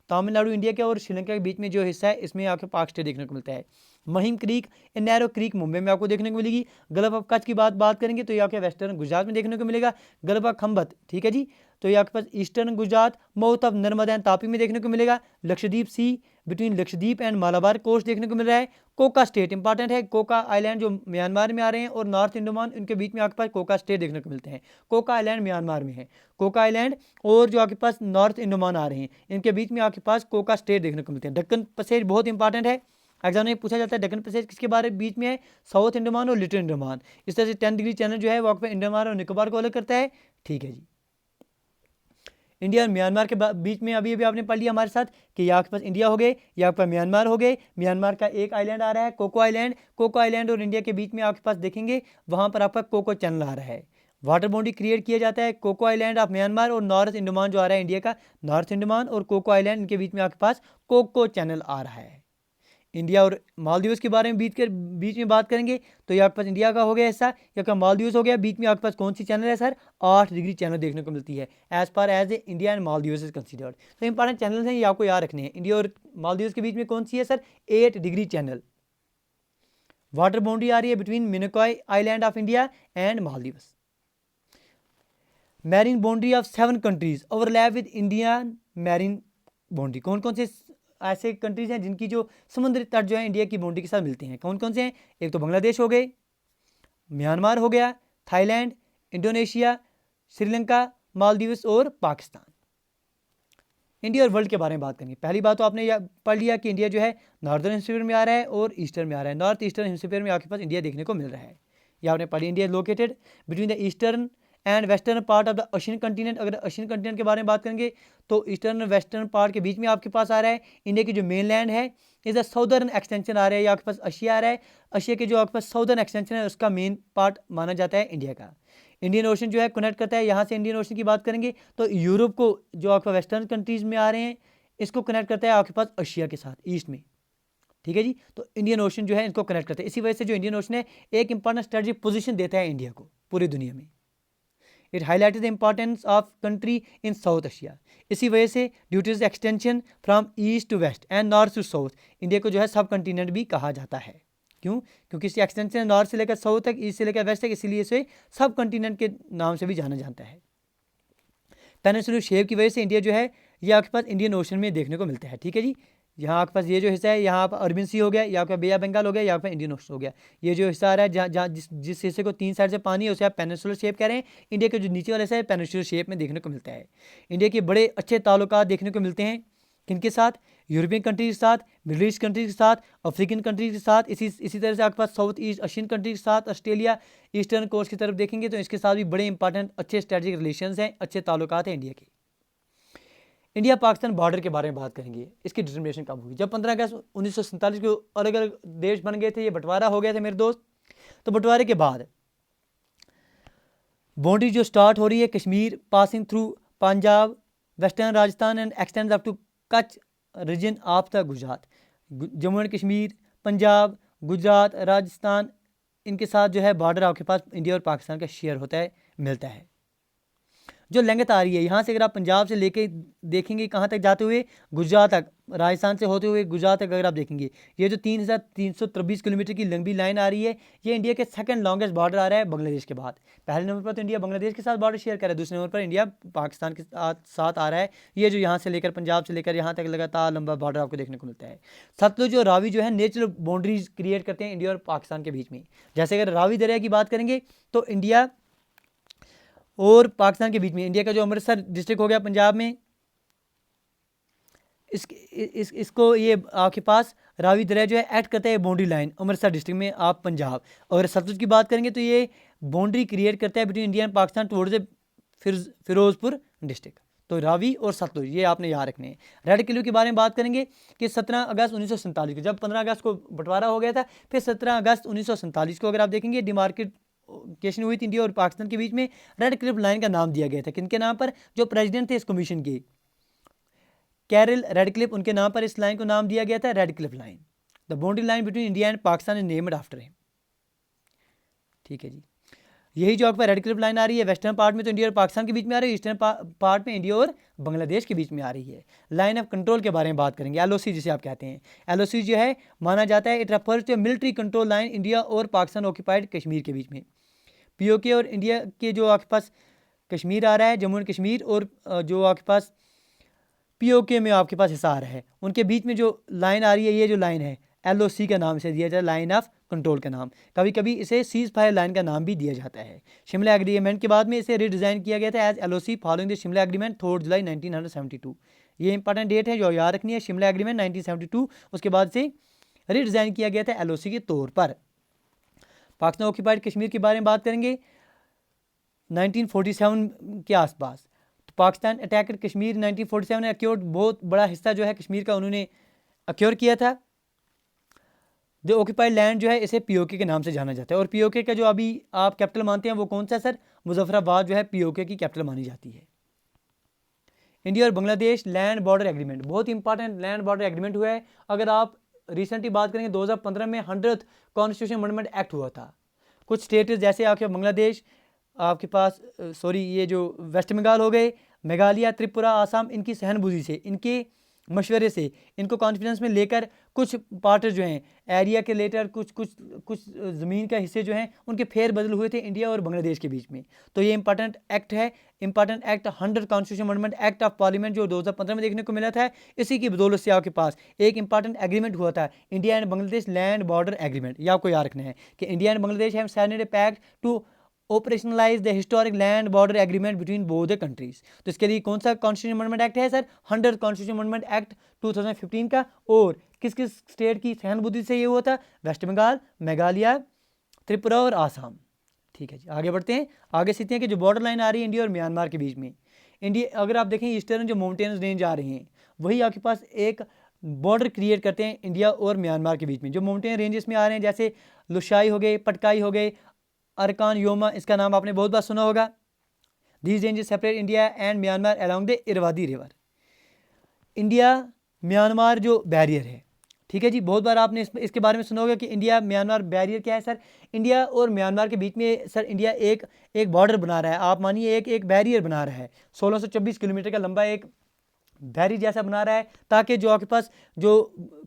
Speaker 1: तमिलनाडु इंडिया के और श्रीलंका के बीच में जो हिस्सा है इसमें आपको पाक स्टेट देखने को मिलता है। महिम क्रीक, नैरो क्रीक मुंबई में आपको देखने को मिलेगी। गल्फ ऑफ कच्छ की बात करेंगे तो ये आपके वेस्टर्न गुजरात में देखने को मिलेगा। गल्फ ऑफ खंबत, ठीक है जी, तो ये आपके पास eastern Gujarat, mouth of Narmada and Tapi में देखने को मिलेगा। Lakshadweep sea, between Lakshadweep and Malabar coast देखने को मिल रहा है। कोका स्टेट इंपॉर्टेंट है, कोका आइलैंड जो म्यांमार में आ रहे हैं और नॉर्थ अंडमान, इनके बीच में आपके पास कोका स्टेट देखने को मिलते हैं। कोका आइलैंड म्यांमार में है, कोका आइलैंड और जो आपके पास नॉर्थ अंडमान आ रहे हैं इनके बीच में आपके पास कोका स्टेट देखने को मिलते हैं। दक्कन पैसेज बहुत इंपॉर्टेंट है, एग्जाम में पूछा जाता है दक्कन पैसेज किसके बारे बीच में है? साउथ अंडमान और लिटिल अंडमान। इस तरह से 10 डिग्री चैनल जो है वो आपके अंडमान और निकोबार को अलग करता है, ठीक है जी। इंडिया और म्यांमार के बीच में अभी आपने पढ़ लिया हमारे साथ कि यहाँ के पास इंडिया हो गए, यहाँ पर म्यांमार हो गए। म्यांमार का एक आइलैंड आ रहा है कोको आइलैंड। कोको आइलैंड और इंडिया के बीच में आपके पास देखेंगे वहाँ पर आपका कोको चैनल आ रहा है। वाटर बाउंड्री क्रिएट किया जाता है कोको आइलैंड ऑफ म्यांमार और नॉर्थ अंडमान जो आ रहा है इंडिया का, नॉर्थ अंडमान और कोको आइलैंड, इनके बीच में आपके पास कोको चैनल आ रहा है। इंडिया और मालदीव्स के बारे में बीच में बात करेंगे तो ये आपके पास इंडिया का हो गया हिस्सा, या का मालदीव्स हो गया। बीच में आपके पास कौन सी चैनल है सर? 8 डिग्री चैनल देखने को मिलती है as far as a India and Maldives is considered. तो इंपॉर्टेंट चैनल हैं ये आपको याद रखने हैं। इंडिया और मालदीव्स के बीच में कौन सी है sir? 8 degree channel. Water boundary आ रही है between Minicoy island of India and Maldives. Marine boundary of 7 countries overlap with Indian marine boundary. कौन कौन से ऐसे कंट्रीज हैं जिनकी जो समुद्री तट जो है इंडिया की बाउंड्री के साथ मिलते हैं? कौन कौन से हैं? एक तो बांग्लादेश हो गए, म्यांमार हो गया, थाईलैंड, इंडोनेशिया, श्रीलंका, मालदीव्स और पाकिस्तान। इंडिया और वर्ल्ड के बारे में बात करेंगे। पहली बात तो आपने पढ़ लिया कि इंडिया जो है नॉर्दर्न हेमिस्फीयर में आ रहा है और ईस्टर्न में आ रहा है। नॉर्थ ईस्टर्न हेमिस्फीयर में आपके पास इंडिया देखने को मिल रहा है, यह आपने पढ़ी। India located between the eastern and western part of the Asian continent. अगर एशियन कंटिनेंट के बारे में बात करेंगे तो ईस्टर्न और वेस्टर्न पार्ट के बीच में आपके पास आ रहा है। इंडिया की जो मेन लैंड है इज द साउदर्न एक्सटेंशन आ रहा है, या आपके पास एशिया आ रहा है। एशिया के जो आपके पास साउदर्न एक्सटेंशन है उसका मेन पार्ट माना जाता है इंडिया का। इंडियन ओशन जो है कनेक्ट करता है, यहाँ से इंडियन ओशन की बात करेंगे तो यूरोप को जो आपका वेस्टर्न कंट्रीज में आ रहे हैं इसको कनेक्ट करता है आपके पास एशिया के साथ ईस्ट में, ठीक है जी। तो इंडियन ओशन जो है इनको कनेक्ट करता है। इसी वजह से जो इंडियन ओशन है एक इंपॉर्टेंट स्ट्रेटेजिक पोजीशन देता है इंडिया को पूरी दुनिया में। It highlighted the importance of country in south Asia. इसी वजह से due to extension from east to west and north to south India को जो है सब कंटिनेंट भी कहा जाता है। क्यों? क्योंकि इसकी एक्सटेंशन नॉर्थ से लेकर साउथ तक, ईस्ट से लेकर वेस्ट तक, इसीलिए इसे सब कंटिनेंट के नाम से भी जाना जाता है। पेनिनसुलर शेप की वजह से इंडिया जो है ये आपके पास इंडियन ओशन में देखने को मिलता है, ठीक है जी। यहाँ आपके पास ये जो हिस्सा है यहाँ पर अरबियन सी हो गया, यहाँ पर बे ऑफ बंगाल हो गया, यहाँ पर इंडियन ओशन हो गया। ये जो हिस्सा आ रहा है जहाँ जिस हिस्से को 3 साइड से पानी है उसे आप पेनिनसुलर शेप कह रहे हैं। इंडिया के जो नीचे वाला हिस्सा है पेनिनसुलर शेप में देखने को मिलता है। इंडिया के बड़े अच्छे ताल्लुकात देखने को मिलते हैं किनके साथ? यूरोपियन कंट्रीज के साथ, मिडिल ईस्ट कंट्रीज के साथ, अफ्रीकन कंट्रीज के साथ, इसी तरह से आपके पास साउथ ईस्ट एशियन कंट्रीज के साथ, ऑस्ट्रेलिया, ईस्टर्न कोस्ट की तरफ देखेंगे तो इसके साथ भी बड़े इंपॉर्टेंट अच्छे स्ट्रेटेजिक रिलेशंस हैं, अच्छे ताल्लुकात हैं इंडिया के। इंडिया पाकिस्तान बॉर्डर के बारे में बात करेंगे। इसकी डिटर्मिनेशन कब हुई? जब 15 अगस्त 1947 को अलग अलग देश बन गए थे, ये बंटवारा हो गया था मेरे दोस्त। तो बंटवारे के बाद बाउंड्री जो स्टार्ट हो रही है Kashmir passing through Punjab, western Rajasthan and extends up to Kutch region of the Gujarat. Jammu and Kashmir, Punjab, Gujarat, Rajasthan, इनके साथ जो है बॉर्डर आपके पास इंडिया और पाकिस्तान का शेयर होता है, मिलता है। जो लेंथ आ रही है, यहाँ से अगर आप पंजाब से लेके देखेंगे कहाँ तक जाते हुए, गुजरात तक, राजस्थान से होते हुए गुजरात तक अगर आप देखेंगे, ये जो 3,323 किलोमीटर की लंबी लाइन आ रही है, ये इंडिया के सेकंड लॉन्गेस्ट बॉर्डर आ रहा है बांग्लादेश के बाद। पहले नंबर पर तो इंडिया बांग्लादेश के साथ बॉर्डर शेयर कर रहा है, दूसरे नंबर पर इंडिया पाकिस्तान के साथ आ रहा है। ये जो यहाँ से लेकर पंजाब से लेकर यहाँ तक लगातार लंबा बॉर्डर आपको देखने को मिलता है। सतलुज और रावी जो है नेचुरल बाउंड्रीज क्रिएट करते हैं इंडिया और पाकिस्तान के बीच में। जैसे अगर रावी दरिया की बात करेंगे तो इंडिया और पाकिस्तान के बीच में, इंडिया का जो अमृतसर डिस्ट्रिक्ट हो गया पंजाब में, इसको ये आपके पास रावी दरिया जो है एक्ट करता है बाउंड्री लाइन अमृतसर डिस्ट्रिक्ट में आप पंजाब। और सतलुज की बात करेंगे तो ये बाउंड्री क्रिएट करता है between India and Pakistan towards Firozpur district. तो रावी और सतलुज ये आपने याद रखने हैं। रेड क्लिफ के बारे में बात करेंगे कि 17 अगस्त 1947 को, जब 15 अगस्त को बंटवारा हो गया था, फिर 17 अगस्त 1947 को अगर आप देखेंगे डिमार्केशन हुई थी इंडिया और पाकिस्तान के बीच में। रेड क्लिफ लाइन का नाम दिया गया था किनके नाम पर? जो प्रेसिडेंट थे इस कमीशन के, कैरल रेडक्लिफ, उनके नाम पर इस लाइन को नाम दिया गया था red Cliff line. The boundary line between India and Pakistan is named after him. ठीक है जी, यही जो आपका रेड क्लिफ लाइन आ रही है वेस्टर्न पार्ट में तो इंडिया और पाकिस्तान के बीच में आ रही है, ईस्टर्न पार्ट में इंडिया और बांग्लादेश के बीच में आ रही है। लाइन ऑफ कंट्रोल के बारे में बात करेंगे, एलओसी जिसे आप कहते हैं। एलओसी जो है माना जाता है it refers to military control line India और पाकिस्तान ऑक्यूपाइड कश्मीर के बीच में। पीओके और इंडिया के जो आपके पास कश्मीर आ रहा है, जम्मू एंड कश्मीर, और जो आपके पास पीओके में आपके पास हिस्सा आ रहा है, उनके बीच में जो लाइन आ रही है, ये जो लाइन है एलओसी का नाम से दिया जाता है, लाइन ऑफ कंट्रोल का नाम। कभी कभी इसे सीज फायर लाइन का नाम भी दिया जाता है। शिमला एग्रीमेंट के बाद में इसे रीडिज़ाइन किया गया था as LOC following the Shimla agreement 3 July 1972। ये इंपॉर्टेंट डेट है जो याद रखनी है, शिमला एग्रीमेंट 1972, उसके बाद से रीडिज़ाइन किया गया था एलओसी के तौर पर। पाकिस्तान ऑक्यूपाइड कश्मीर के बारे में बात करेंगे 1947 के आसपास। तो पाकिस्तान अटैक कश्मीर 1947 ने अक्योर्ड बहुत बड़ा हिस्सा जो है कश्मीर का उन्होंने अक्योर किया था। जो ऑक्यूपाइड लैंड जो है इसे पीओके के नाम से जाना जाता है। और पीओके का जो अभी आप कैपिटल मानते हैं वो कौन सा है सर? मुजफ्फराबाद जो है पीओके की कैपिटल मानी जाती है। इंडिया और बांग्लादेश लैंड बॉर्डर एग्रीमेंट, बहुत इंपॉर्टेंट लैंड बॉर्डर एग्रीमेंट हुआ है। अगर आप रिसेंटली बात करेंगे 2015 में 100th कॉन्स्टिट्यूशन अमेंडमेंट एक्ट हुआ था। कुछ स्टेट जैसे आपके बांग्लादेश, आपके पास ये जो वेस्ट बंगाल हो गए, मेघालय, त्रिपुरा, आसाम, इनकी सहनबुद्धि से, इनके मशवरे से, इनको कॉन्फिडेंस में लेकर कुछ पार्ट जो हैं एरिया के लेटर कुछ ज़मीन का हिस्से जो हैं उनके फेर बदल हुए थे इंडिया और बांग्लादेश के बीच में। तो ये इंपॉर्टेंट एक्ट है, important act 100 constitution amendment act of parliament जो 2015 में देखने को मिला था। इसी की बदौलत से आपके पास एक इंपॉर्टेंट एग्रीमेंट हुआ था, India and Bangladesh land border agreement. ये आपको याद रखना है कि India and Bangladesh have signed a pact to operationalise the historic land border agreement between both the countries. तो इसके लिए कौन सा कॉन्स्टिट्यूशन अमेंडमेंट एक्ट है सर? 100 कॉन्स्टिट्यूशन अमेंडमेंट एक्ट 2015 का। और किस किस स्टेट की सहनबुद्धि से ये हुआ था? वेस्ट बंगाल, मेघालय, त्रिपुरा और आसाम। ठीक है जी, आगे बढ़ते हैं। आगे सीखते हैं कि जो बॉर्डर लाइन आ रही है इंडिया और म्यांमार के बीच में, इंडिया अगर आप देखें ईस्टर्न जो माउंटेन्स रेंज आ रही हैं वही आपके पास एक बॉर्डर क्रिएट करते हैं इंडिया और म्यांमार के बीच में। जो माउंटेन रेंजेस में आ रहे हैं जैसे लुशाई हो गए, पटकाई हो गए, अरकान योमा, इसका नाम आपने बहुत बार सुना होगा। These ranges separate India and Myanmar along the Irrawaddy river. India Myanmar जो बैरियर है, ठीक है जी, बहुत बार आपने इसके बारे में सुना होगा कि इंडिया म्यांमार बैरियर क्या है सर? इंडिया और म्यांमार के बीच में सर इंडिया एक बॉर्डर बना रहा है, आप मानिए एक बैरियर बना रहा है, 1624 किलोमीटर का लंबा एक बैरियर जैसा बना रहा है, ताकि जो आपके पास जो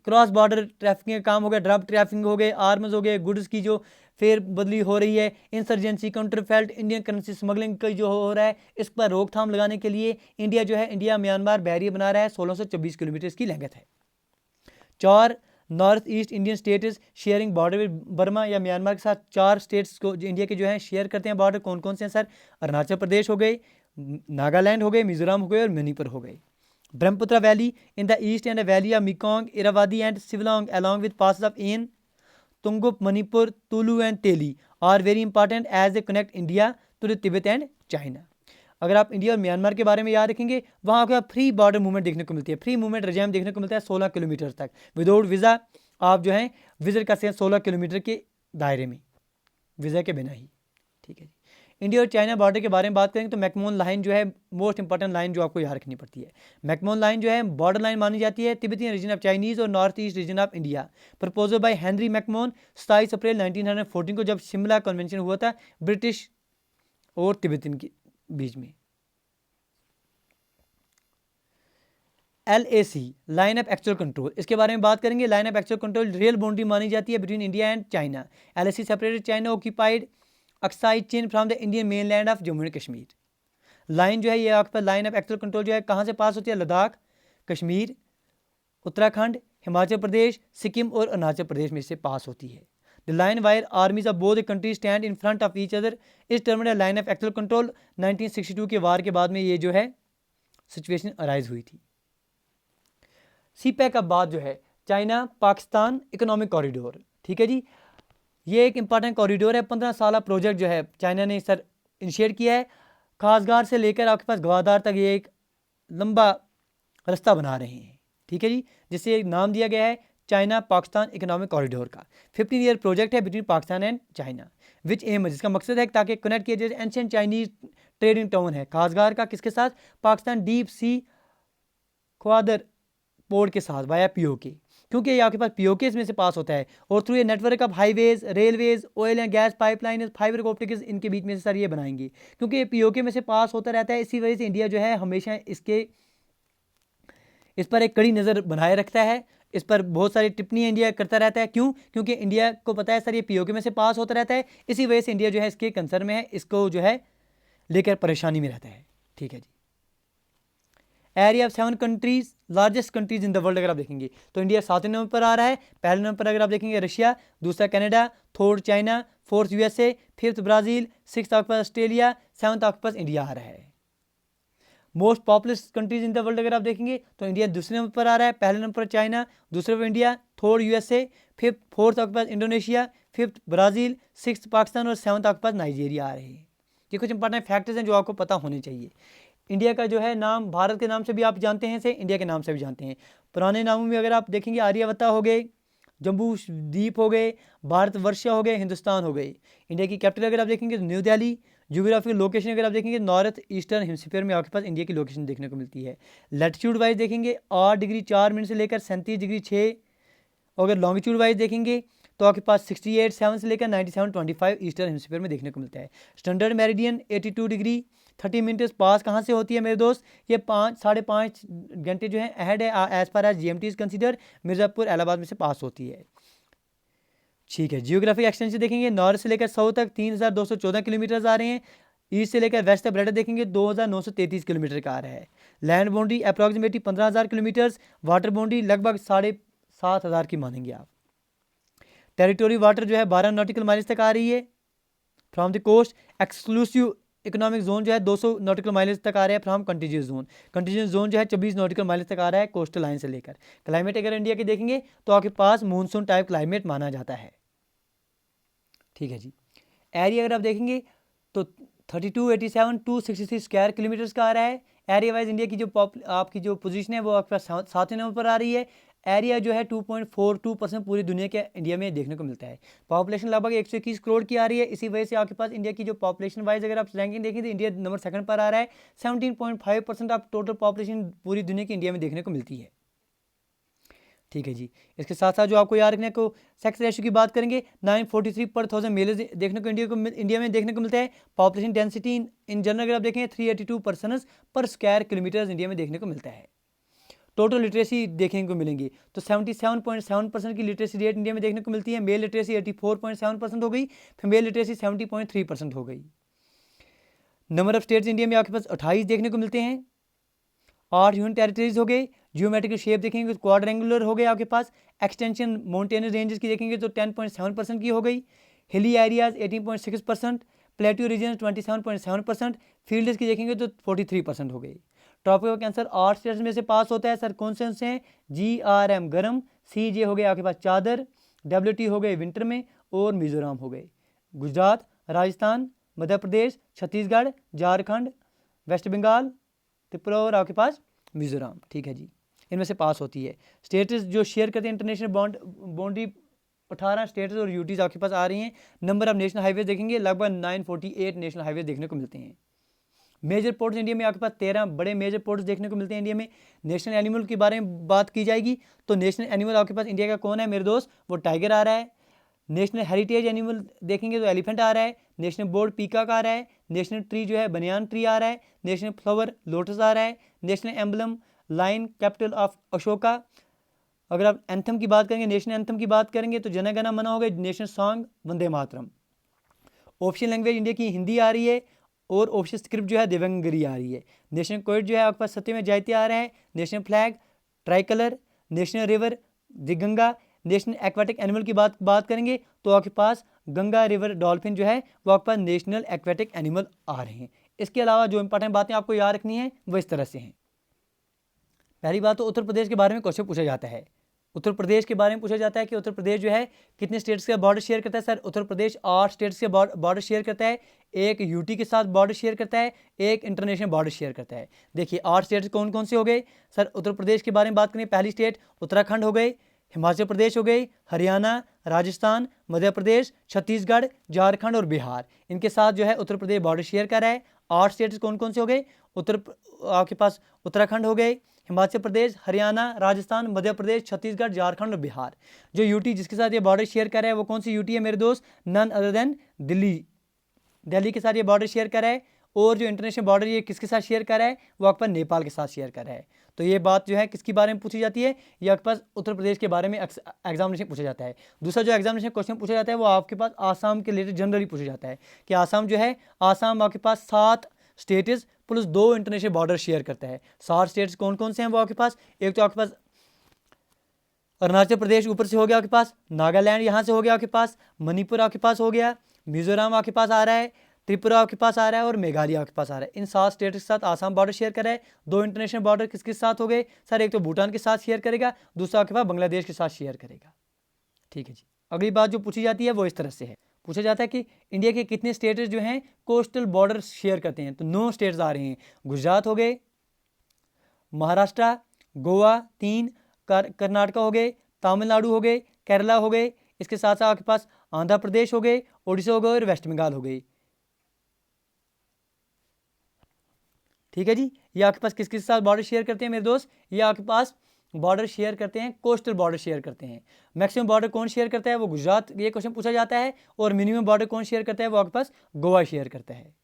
Speaker 1: क्रॉस बॉर्डर ट्रैफिकिंग का काम हो गया, ड्रग ट्रैफिकिंग हो गए, आर्म्स हो गए, गुड्स की जो फेर बदली हो रही है, इंसर्जेंसी, काउंटरफेल्ट, इंडियन करेंसी स्मगलिंग का जो हो रहा है, इस पर रोकथाम लगाने के लिए इंडिया जो है इंडिया म्यांमार बैरियर बना रहा है। 1624 किलोमीटर की लेंथ है। 4 north east Indian states sharing border with Burma या म्यांमार के साथ 4 स्टेट्स को जो इंडिया के जो है शेयर करते हैं बॉर्डर। कौन कौन से हैं सर? अरुणाचल प्रदेश हो गए, नागालैंड हो गए, मिजोरम हो गए और मणिपुर हो गए। Brahmaputra valley in the east and the valley of Mekong, Irrawaddy and Shivlong along with passes of एन, Tungup, Manipur, Tulu and Teli are very important as they connect India to the Tibet and China. अगर आप इंडिया और म्यांमार के बारे में याद रखेंगे, वहाँ का फ्री बॉर्डर मूवमेंट देखने को मिलती है, फ्री मूवमेंट रेजिम देखने को मिलता है 16 किलोमीटर तक विदाउट वीज़ा। आप जो है विजिट कर सकते हैं 16 किलोमीटर के दायरे में, वीज़ा के बिना ही। ठीक है जी। इंडिया और चाइना बॉर्डर के बारे में बात करेंगे तो मैकमोहन लाइन जो है मोस्ट इंपॉर्टेंट लाइन जो आपको याद रखनी पड़ती है। मैकमोहन लाइन जो है बॉर्डर लाइन मानी जाती है तिब्बतियन रीजन ऑफ चाइनीज़ और north east region of India. Proposal by Henry McMahon 27 April 1914 को, जब शिमला कन्वेंशन हुआ था ब्रिटिश और तिब्बतियन के बीच में। LAC line of actual control, इसके बारे में बात करेंगे। Line of actual control real boundary मानी जाती है between India and China. LAC separated China occupied Aksai Chin from the Indian mainland of Jammu and Kashmir. Line जो है ये आपके पास लाइन ऑफ एक्चुअल कंट्रोल जो है कहाँ से पास होती है? लद्दाख, कश्मीर, उत्तराखंड, हिमाचल प्रदेश, सिक्किम और अरुणाचल प्रदेश में से पास होती है। The line where armies of both countries stand in front of each other इस terminal line of actual control. 1962 के वार के बाद में ये जो है सिचुएशन अराइज हुई थी। CPEC का बाद जो है चाइना पाकिस्तान इकोनॉमिक कॉरिडोर, ठीक है जी, ये एक इंपॉर्टेंट कॉरिडोर है। 15 साल प्रोजेक्ट जो है चाइना ने सर इनिशिएट किया है। खासगार से लेकर आपके पास गवादार तक ये एक लंबा रास्ता बना रहे हैं, ठीक है जी, जिसे नाम दिया गया है चाइना पाकिस्तान इकोनॉमिक कॉरिडोर का। 15 ईयर प्रोजेक्ट है between Pakistan and China which aim है, जिसका मकसद है ताकि कनेक्ट किया जाए एंशियंट चाइनीज ट्रेडिंग टाउन है खासगार का, किसके साथ? पाकिस्तान डीप सी ख्वादर पोर्ट के साथ वाया POK, क्योंकि ये आपके पास POK इसमें से पास होता है और थ्रू ये network of highways, railways, oil and gas pipeline, fibre optics इनके बीच में से सर ये बनाएंगे, क्योंकि ये POK में से पास होता रहता है। इसी वजह से इंडिया जो है हमेशा इस पर एक कड़ी नज़र बनाए रखता है। इस पर बहुत सारी टिप्पणी इंडिया करता रहता है। क्यों? क्योंकि इंडिया को पता है सर ये POK में से पास होता रहता है, इसी वजह से इंडिया जो है इसके कंसर्न में है, इसको जो है लेकर परेशानी में रहता है, ठीक है जी। Area of 7 countries largest countries in the world अगर आप देखेंगे तो इंडिया 7वें नंबर पर आ रहा है। पहले नंबर पर अगर आप देखेंगे रशिया, दूसरा Canada, third China, fourth USA, fifth Brazil, sixth आपके पास ऑस्ट्रेलिया, सेवन्थ आपके पास इंडिया आ रहा है। Most populous countries in the world अगर आप देखेंगे तो इंडिया दूसरे नंबर पर आ रहा है। पहले नंबर पर चाइना, दूसरे पर इंडिया, थर्ड USA, फोर्थ आपके पास Indonesia, fifth Brazil, sixth Pakistan और सेवन्थ आपके पास नाइजीरिया आ रहे हैं। ये कुछ इंपॉर्टेंट फैक्टर्स हैं जो आपको पता होने चाहिए। इंडिया का जो है नाम भारत के नाम से भी आप जानते हैं, से इंडिया के नाम से भी जानते हैं। पुराने नामों में अगर आप देखेंगे आर्यवत्ता हो गए, जम्बू द्वीप हो गए, भारतवर्ष हो गए, हिंदुस्तान हो गए। इंडिया की कैपिटल अगर आप देखेंगे तो न्यू दिल्ली। ज्योग्राफिकल लोकेशन अगर आप देखेंगे नॉर्थ ईस्टर्न हेमिस्फीयर में आपके पास इंडिया की लोकेशन देखने को मिलती है। लैटिट्यूड वाइज देखेंगे 8 डिग्री 4 मिनट से लेकर 37 डिग्री 6, और अगर लॉन्गिट्यूड वाइज देखेंगे तो आपके पास 68.7 से लेकर 97.25 ईस्टर्न हेमिस्फीयर में देखने को मिलता है। स्टैंडर्ड मेरिडियन 82 डिग्री 30 मिनट्स पास कहाँ से होती है मेरे दोस्त? ये 5-5.5 घंटे जो है अहेड है as per as GMT is consider, Mirzapur Allahabad में से पास होती है, ठीक है। जियोग्राफिक एक्सटेंशन देखेंगे नॉर्थ से लेकर साउथ तक 3214 किलोमीटर आ रहे हैं। ईस्ट से लेकर वेस्ट तक ब्रेड देखेंगे 2933 किलोमीटर का आ रहा है। Land boundary approximately 15,000 kilometre, water boundary लगभग 7,500 की मानेंगे आप। टेरिटोरी वाटर जो है 12 नॉटिकल माइल्स तक आ रही है from the coast. Exclusive economic zone जो है 200 नॉटिकल माइल्स तक आ रहा है from contiguous zone. Contiguous zone जो है 24 नॉटिकल माइल्स तक आ रहा है कोस्टल लाइन से लेकर। क्लाइमेट अगर इंडिया के देखेंगे तो आपके पास मानसून टाइप क्लाइमेट माना जाता है, ठीक है जी। एरिया अगर आप देखेंगे तो 3287 263 स्क्वायर किलोमीटर्स का आ रहा है। एरिया वाइज इंडिया की जो आपकी जो पोजीशन है वो आपके पास 7वें नंबर पर आ रही है। एरिया जो है 2.42% पूरी दुनिया के इंडिया में देखने को मिलता है। पॉपुलेशन लगभग 121 करोड़ की आ रही है। इसी वजह से आपके पास इंडिया की जो पॉपुलेशन वाइज अगर आप रैंकिंग देखें तो इंडिया नंबर 2nd पर आ रहा है। 17.5% ऑफ टोटल पॉपुलेशन पूरी दुनिया की इंडिया में देखने को मिलती है, ठीक है जी। इसके साथ साथ जो आपको याद रखने को सेक्स रेशियो की बात करेंगे 943 पर 1000 मेल देखने को इंडिया में देखने को मिलता है। पॉपुलेशन डेंसिटी इन जनरल अगर आप देखें 382 पर्सनस पर स्क्वायर किलोमीटर इंडिया में देखने को मिलता है। टोटल लिटरेसी देखने को मिलेंगी तो 77.7% की लिटरेसी रेट इंडिया में देखने को मिलती है। मेल लिटरेसी 84.7% हो गई, फीमेल लिटरेसी 70.3% हो गई। नंबर ऑफ स्टेट्स इंडिया में आपके पास 28 देखने को मिलते हैं। 8 यूनियन टेरिटरीज हो गए। जियोमेट्रिकल शेप देखेंगे तो क्वाड्रेंगुलर हो गए आपके पास। एक्सटेंशन माउंटेनियस रेंजेस की देखेंगे तो 10.7% की हो गई। Hilly areas 18.6%, plateau region 27.7%, fields की देखेंगे तो 43% हो गई। ट्रॉपिकल कैंसर 8 स्टेट्स में से पास होता है सर, कौन से हैं? GRM गर्म, CJ हो गए आपके पास चादर, WT हो गए विंटर में, और मिजोरम हो गए। गुजरात, राजस्थान, मध्य प्रदेश, छत्तीसगढ़, झारखंड, वेस्ट बंगाल, त्रिपुरा और आपके पास मिजोरम, ठीक है जी, इनमें से पास होती है। स्टेट्स जो शेयर करते हैं इंटरनेशनल बाउंड्री 18 स्टेट्स और यूटीज आपके पास आ रही हैं। नंबर ऑफ नेशनल हाईवे देखेंगे लगभग 948 नेशनल हाईवे देखने को मिलते हैं। मेजर पोर्ट्स इंडिया में आपके पास 13 बड़े मेजर पोर्ट्स देखने को मिलते हैं इंडिया में। नेशनल एनिमल के बारे में बात की जाएगी तो नेशनल एनिमल आपके पास इंडिया का कौन है मेरे दोस्त? वो टाइगर आ रहा है। नेशनल हेरिटेज एनिमल देखेंगे तो एलिफेंट आ रहा है। नेशनल बर्ड पीकॉक आ रहा है। नेशनल ट्री जो है बनियान ट्री आ रहा है। नेशनल फ्लावर लोटस आ रहा है। National emblem line capital of Ashoka. अगर आप एंथम की बात करेंगे, नेशनल एंथम की बात करेंगे तो जन गण मन होगा, national song Vande Mataram. Official language India की हिंदी आ रही है और ऑफिशियल स्क्रिप्ट जो है देवनागरी आ रही है। नेशनल कोड जो है आपके पास सत्यमेव जयते आ रहा है। National flag try colour. National river दिगंगा। National aquatic animal की बात करेंगे तो आपके पास गंगा रिवर डॉल्फिन जो है वो आपके पास नेशनल एक्वाटिक एनिमल आ रहे हैं। इसके अलावा जो इंपॉर्टेंट बातें आपको याद रखनी है वो इस तरह से हैं। पहली बात तो उत्तर प्रदेश के बारे में क्वेश्चन पूछा जाता है। उत्तर प्रदेश के बारे में पूछा जाता है कि उत्तर प्रदेश जो है कितने स्टेट्स के बॉर्डर शेयर करता है। सर उत्तर प्रदेश 8 स्टेट्स के बॉर्डर शेयर करता है, एक यूटी के साथ बॉर्डर शेयर करता है, एक इंटरनेशनल बॉर्डर शेयर करता है। देखिए 8 स्टेट्स कौन कौन से हो गए सर। उत्तर प्रदेश के बारे में बात करें, पहली स्टेट उत्तराखंड हो गई, हिमाचल प्रदेश हो गई, हरियाणा, राजस्थान, मध्य प्रदेश, छत्तीसगढ़, झारखंड और बिहार, इनके साथ जो है उत्तर प्रदेश बॉर्डर शेयर कर रहा है। 8 स्टेट्स कौन कौन से हो गए, आपके पास उत्तराखंड हो गए, हिमाचल प्रदेश, हरियाणा, राजस्थान, मध्य प्रदेश, छत्तीसगढ़, झारखंड और बिहार। जो यूटी जिसके साथ ये बॉर्डर शेयर कर रहा है वो कौन सी यूटी है मेरे दोस्त, नन अदर देन दिल्ली के साथ ये बॉर्डर शेयर कर रहा है। और जो इंटरनेशनल बॉर्डर ये किसके साथ शेयर कर रहा है, वो आपके पास नेपाल के साथ शेयर कर रहा है। तो ये बात जो है किसके बारे में पूछी जाती है, ये आपके पास उत्तर प्रदेश के बारे में एग्जामिनेशन पूछा जाता है। दूसरा जो एग्जामिनेशन क्वेश्चन पूछा जाता है वो आपके पास आसाम के रिलेटेड जनरली पूछा जाता है कि आसाम जो है, आसाम आपके पास 7 states plus 2 international border share करता है। 7 स्टेट्स कौन कौन से हैं वो आपके पास, एक तो आपके पास अरुणाचल प्रदेश ऊपर से हो गया आपके पास, नागालैंड यहाँ से हो गया आपके पास, मणिपुर आपके पास हो गया, मिजोरम आपके पास आ रहा है, त्रिपुरा आपके पास आ रहा है और मेघालय आपके पास आ रहा है। इन 7 स्टेट के साथ आसाम बॉर्डर शेयर कर रहा है। 2 इंटरनेशनल बॉर्डर किसके साथ हो गए सर, एक तो भूटान के साथ शेयर करेगा, दूसरा आपके पास बांग्लादेश के साथ शेयर करेगा। ठीक है जी। अगली बात जो पूछी जाती है वो इस तरह से है, पूछा जाता है कि इंडिया के कितने स्टेट्स जो हैं कोस्टल बॉर्डर शेयर करते हैं। तो 9 स्टेट्स आ रहे हैं, गुजरात हो गए, महाराष्ट्र, गोवा 3, कर्नाटका हो गए, तमिलनाडु हो गए, केरला हो गए, इसके साथ साथ आपके पास आंध्र प्रदेश हो गए, उड़ीसा हो गए और वेस्ट बंगाल हो गई। ठीक है जी। ये आपके पास किस किस साथ बॉर्डर शेयर करते हैं मेरे दोस्त, ये आपके पास बॉर्डर शेयर करते हैं, कोस्टल बॉर्डर शेयर करते हैं। मैक्सिमम बॉर्डर कौन शेयर करता है, वो गुजरात, ये क्वेश्चन पूछा जाता है। और मिनिमम बॉर्डर कौन शेयर करता है, वो आपके पास गोवा शेयर करता है।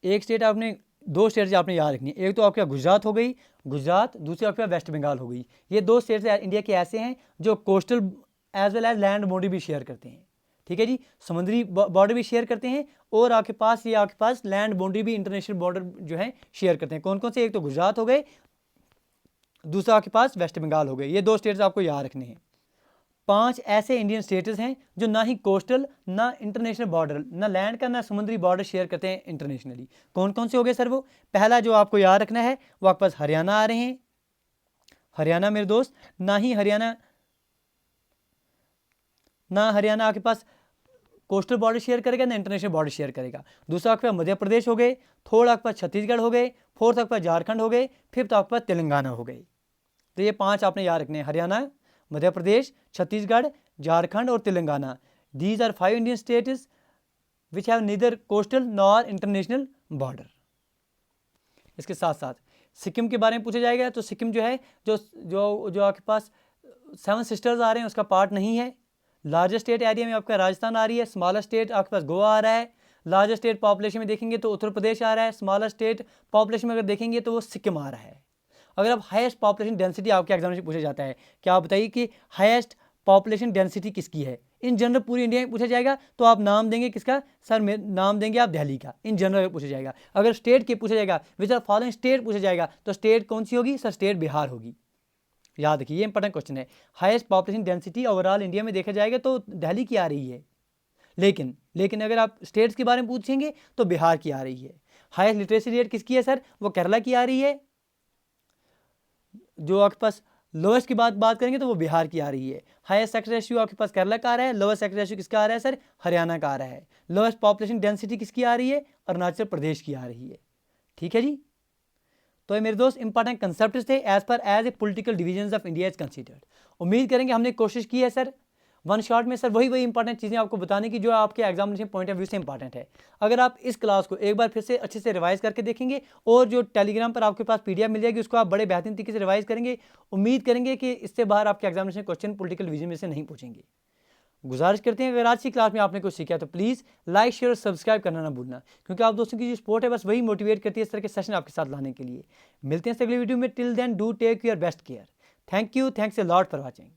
Speaker 1: एक स्टेट आपने, 2 स्टेट आपने याद रखनी है, एक तो आपका गुजरात हो गई, गुजरात, दूसरी आपका वेस्ट बंगाल हो गई। ये 2 स्टेट्स इंडिया के ऐसे हैं जो coastal as well as land border भी शेयर करते हैं। ठीक है जी, समुद्री बॉर्डर भी शेयर करते हैं और आपके पास ये आपके पास लैंड बाउंड्री भी, इंटरनेशनल बॉर्डर जो है शेयर करते हैं। कौन कौन से, एक तो गुजरात हो गए, दूसरा आपके पास वेस्ट बंगाल हो गए। ये 2 स्टेट्स आपको याद रखने हैं। 5 ऐसे इंडियन स्टेट्स हैं जो ना ही कोस्टल, ना इंटरनेशनल बॉर्डर, ना लैंड का, ना समुद्री बॉर्डर शेयर करते हैं इंटरनेशनली। कौन कौन से हो गए सर वो, पहला जो आपको याद रखना है वो आपके पास हरियाणा आ रहे हैं। हरियाणा मेरे दोस्त, ना हरियाणा आपके पास कोस्टल बॉर्डर शेयर करेगा, ना इंटरनेशनल बॉर्डर शेयर करेगा। दूसरा आपके पास मध्य प्रदेश हो गए, थर्ड आपके पास छत्तीसगढ़ हो गए, फोर्थ आपके पास झारखंड हो गए, फिफ्थ आपके पास तेलंगाना हो गए। तो ये 5 आपने याद रखने हैं, हरियाणा, मध्य प्रदेश, छत्तीसगढ़, झारखंड और Telangana. These are 5 Indian states which have neither coastal nor international border. इसके साथ साथ सिक्किम के बारे में पूछा जाएगा, तो सिक्किम जो है, जो आपके पास 7 सिस्टर्स आ रहे हैं उसका पार्ट नहीं है। लार्जेस्ट स्टेट एरिया में आपका राजस्थान आ रही है, स्मॉलर स्टेट आपके पास गोवा आ रहा है। लार्जेस्ट स्टेट पॉपुलेशन में देखेंगे तो उत्तर प्रदेश आ रहा है, स्मॉलर स्टेट पॉपुलेशन में अगर देखेंगे तो वो सिक्किम आ रहा है। अगर आप हाईएस्ट पॉपुलेशन डेंसिटी आपके एग्जाम में पूछा जाता है, क्या आप बताइए कि हाईएस्ट पॉपुलेशन डेंसिटी किसकी है, इन जनरल पूरी इंडिया में पूछा जाएगा तो आप नाम देंगे किसका सर, नाम देंगे आप दिल्ली का, इन जनरल पूछा जाएगा। अगर स्टेट के पूछा जाएगा, विच आर फॉलोइंग स्टेट पूछा जाएगा, तो स्टेट कौन सी होगी सर, स्टेट बिहार होगी। याद रखिए, ये इंपॉर्टेंट क्वेश्चन है। Highest population density overall India में देखा जाएगा तो दिल्ली की आ रही है, लेकिन अगर आप स्टेट्स के बारे में पूछेंगे तो बिहार की आ रही है। हाईएस्ट लिटरेसी रेट किसकी है सर, वो केरला की आ रही है। जो आपके पास लोएस्ट की बात करेंगे तो वो बिहार की आ रही है। हाईएस्ट सेक्स रेशियो आपके पास केरला का आ रहा है, लोएस्ट सेक्स रेशियो किसका आ रहा है सर, हरियाणा का आ रहा है। लोएस्ट पॉपुलेशन डेंसिटी किसकी आ रही है, अरुणाचल प्रदेश की आ रही है। ठीक है जी। तो ये मेरे दोस्त इंपॉर्टेंट कंसेप्ट थे as a political division of India is considered. उम्मीद करेंगे हमने कोशिश की है सर वन शॉट में सर वही इंपॉर्टेंट चीज़ें आपको बताने की जो आपके एग्जामिनेशन पॉइंट ऑफ व्यू से इंपॉर्टेंट है। अगर आप इस क्लास को एक बार फिर से अच्छे से रिवाइज करके देखेंगे और जो टेलीग्राम पर आपके पास पीडीएफ मिल जाएगी उसको आप बड़े बेहतरीन तरीके से रिवाइज करेंगे, उम्मीद करेंगे कि इससे बाहर आपके एग्जामिनेशन क्वेश्चन पॉलिटिकल डिवीजन में से नहीं पूछेंगे। गुजारिश करते हैं अगर आज की क्लास में आपने कुछ सीखा तो प्लीज़ लाइक शेयर और सब्सक्राइब करना ना भूलना, क्योंकि आप दोस्तों की जो सपोर्ट है बस वही मोटिवेट करती है इस तरह के सेशन आपके साथ लाने के लिए। मिलते हैं अगली वीडियो में। Till then do take your best care. Thank you, thanks a lot for watching.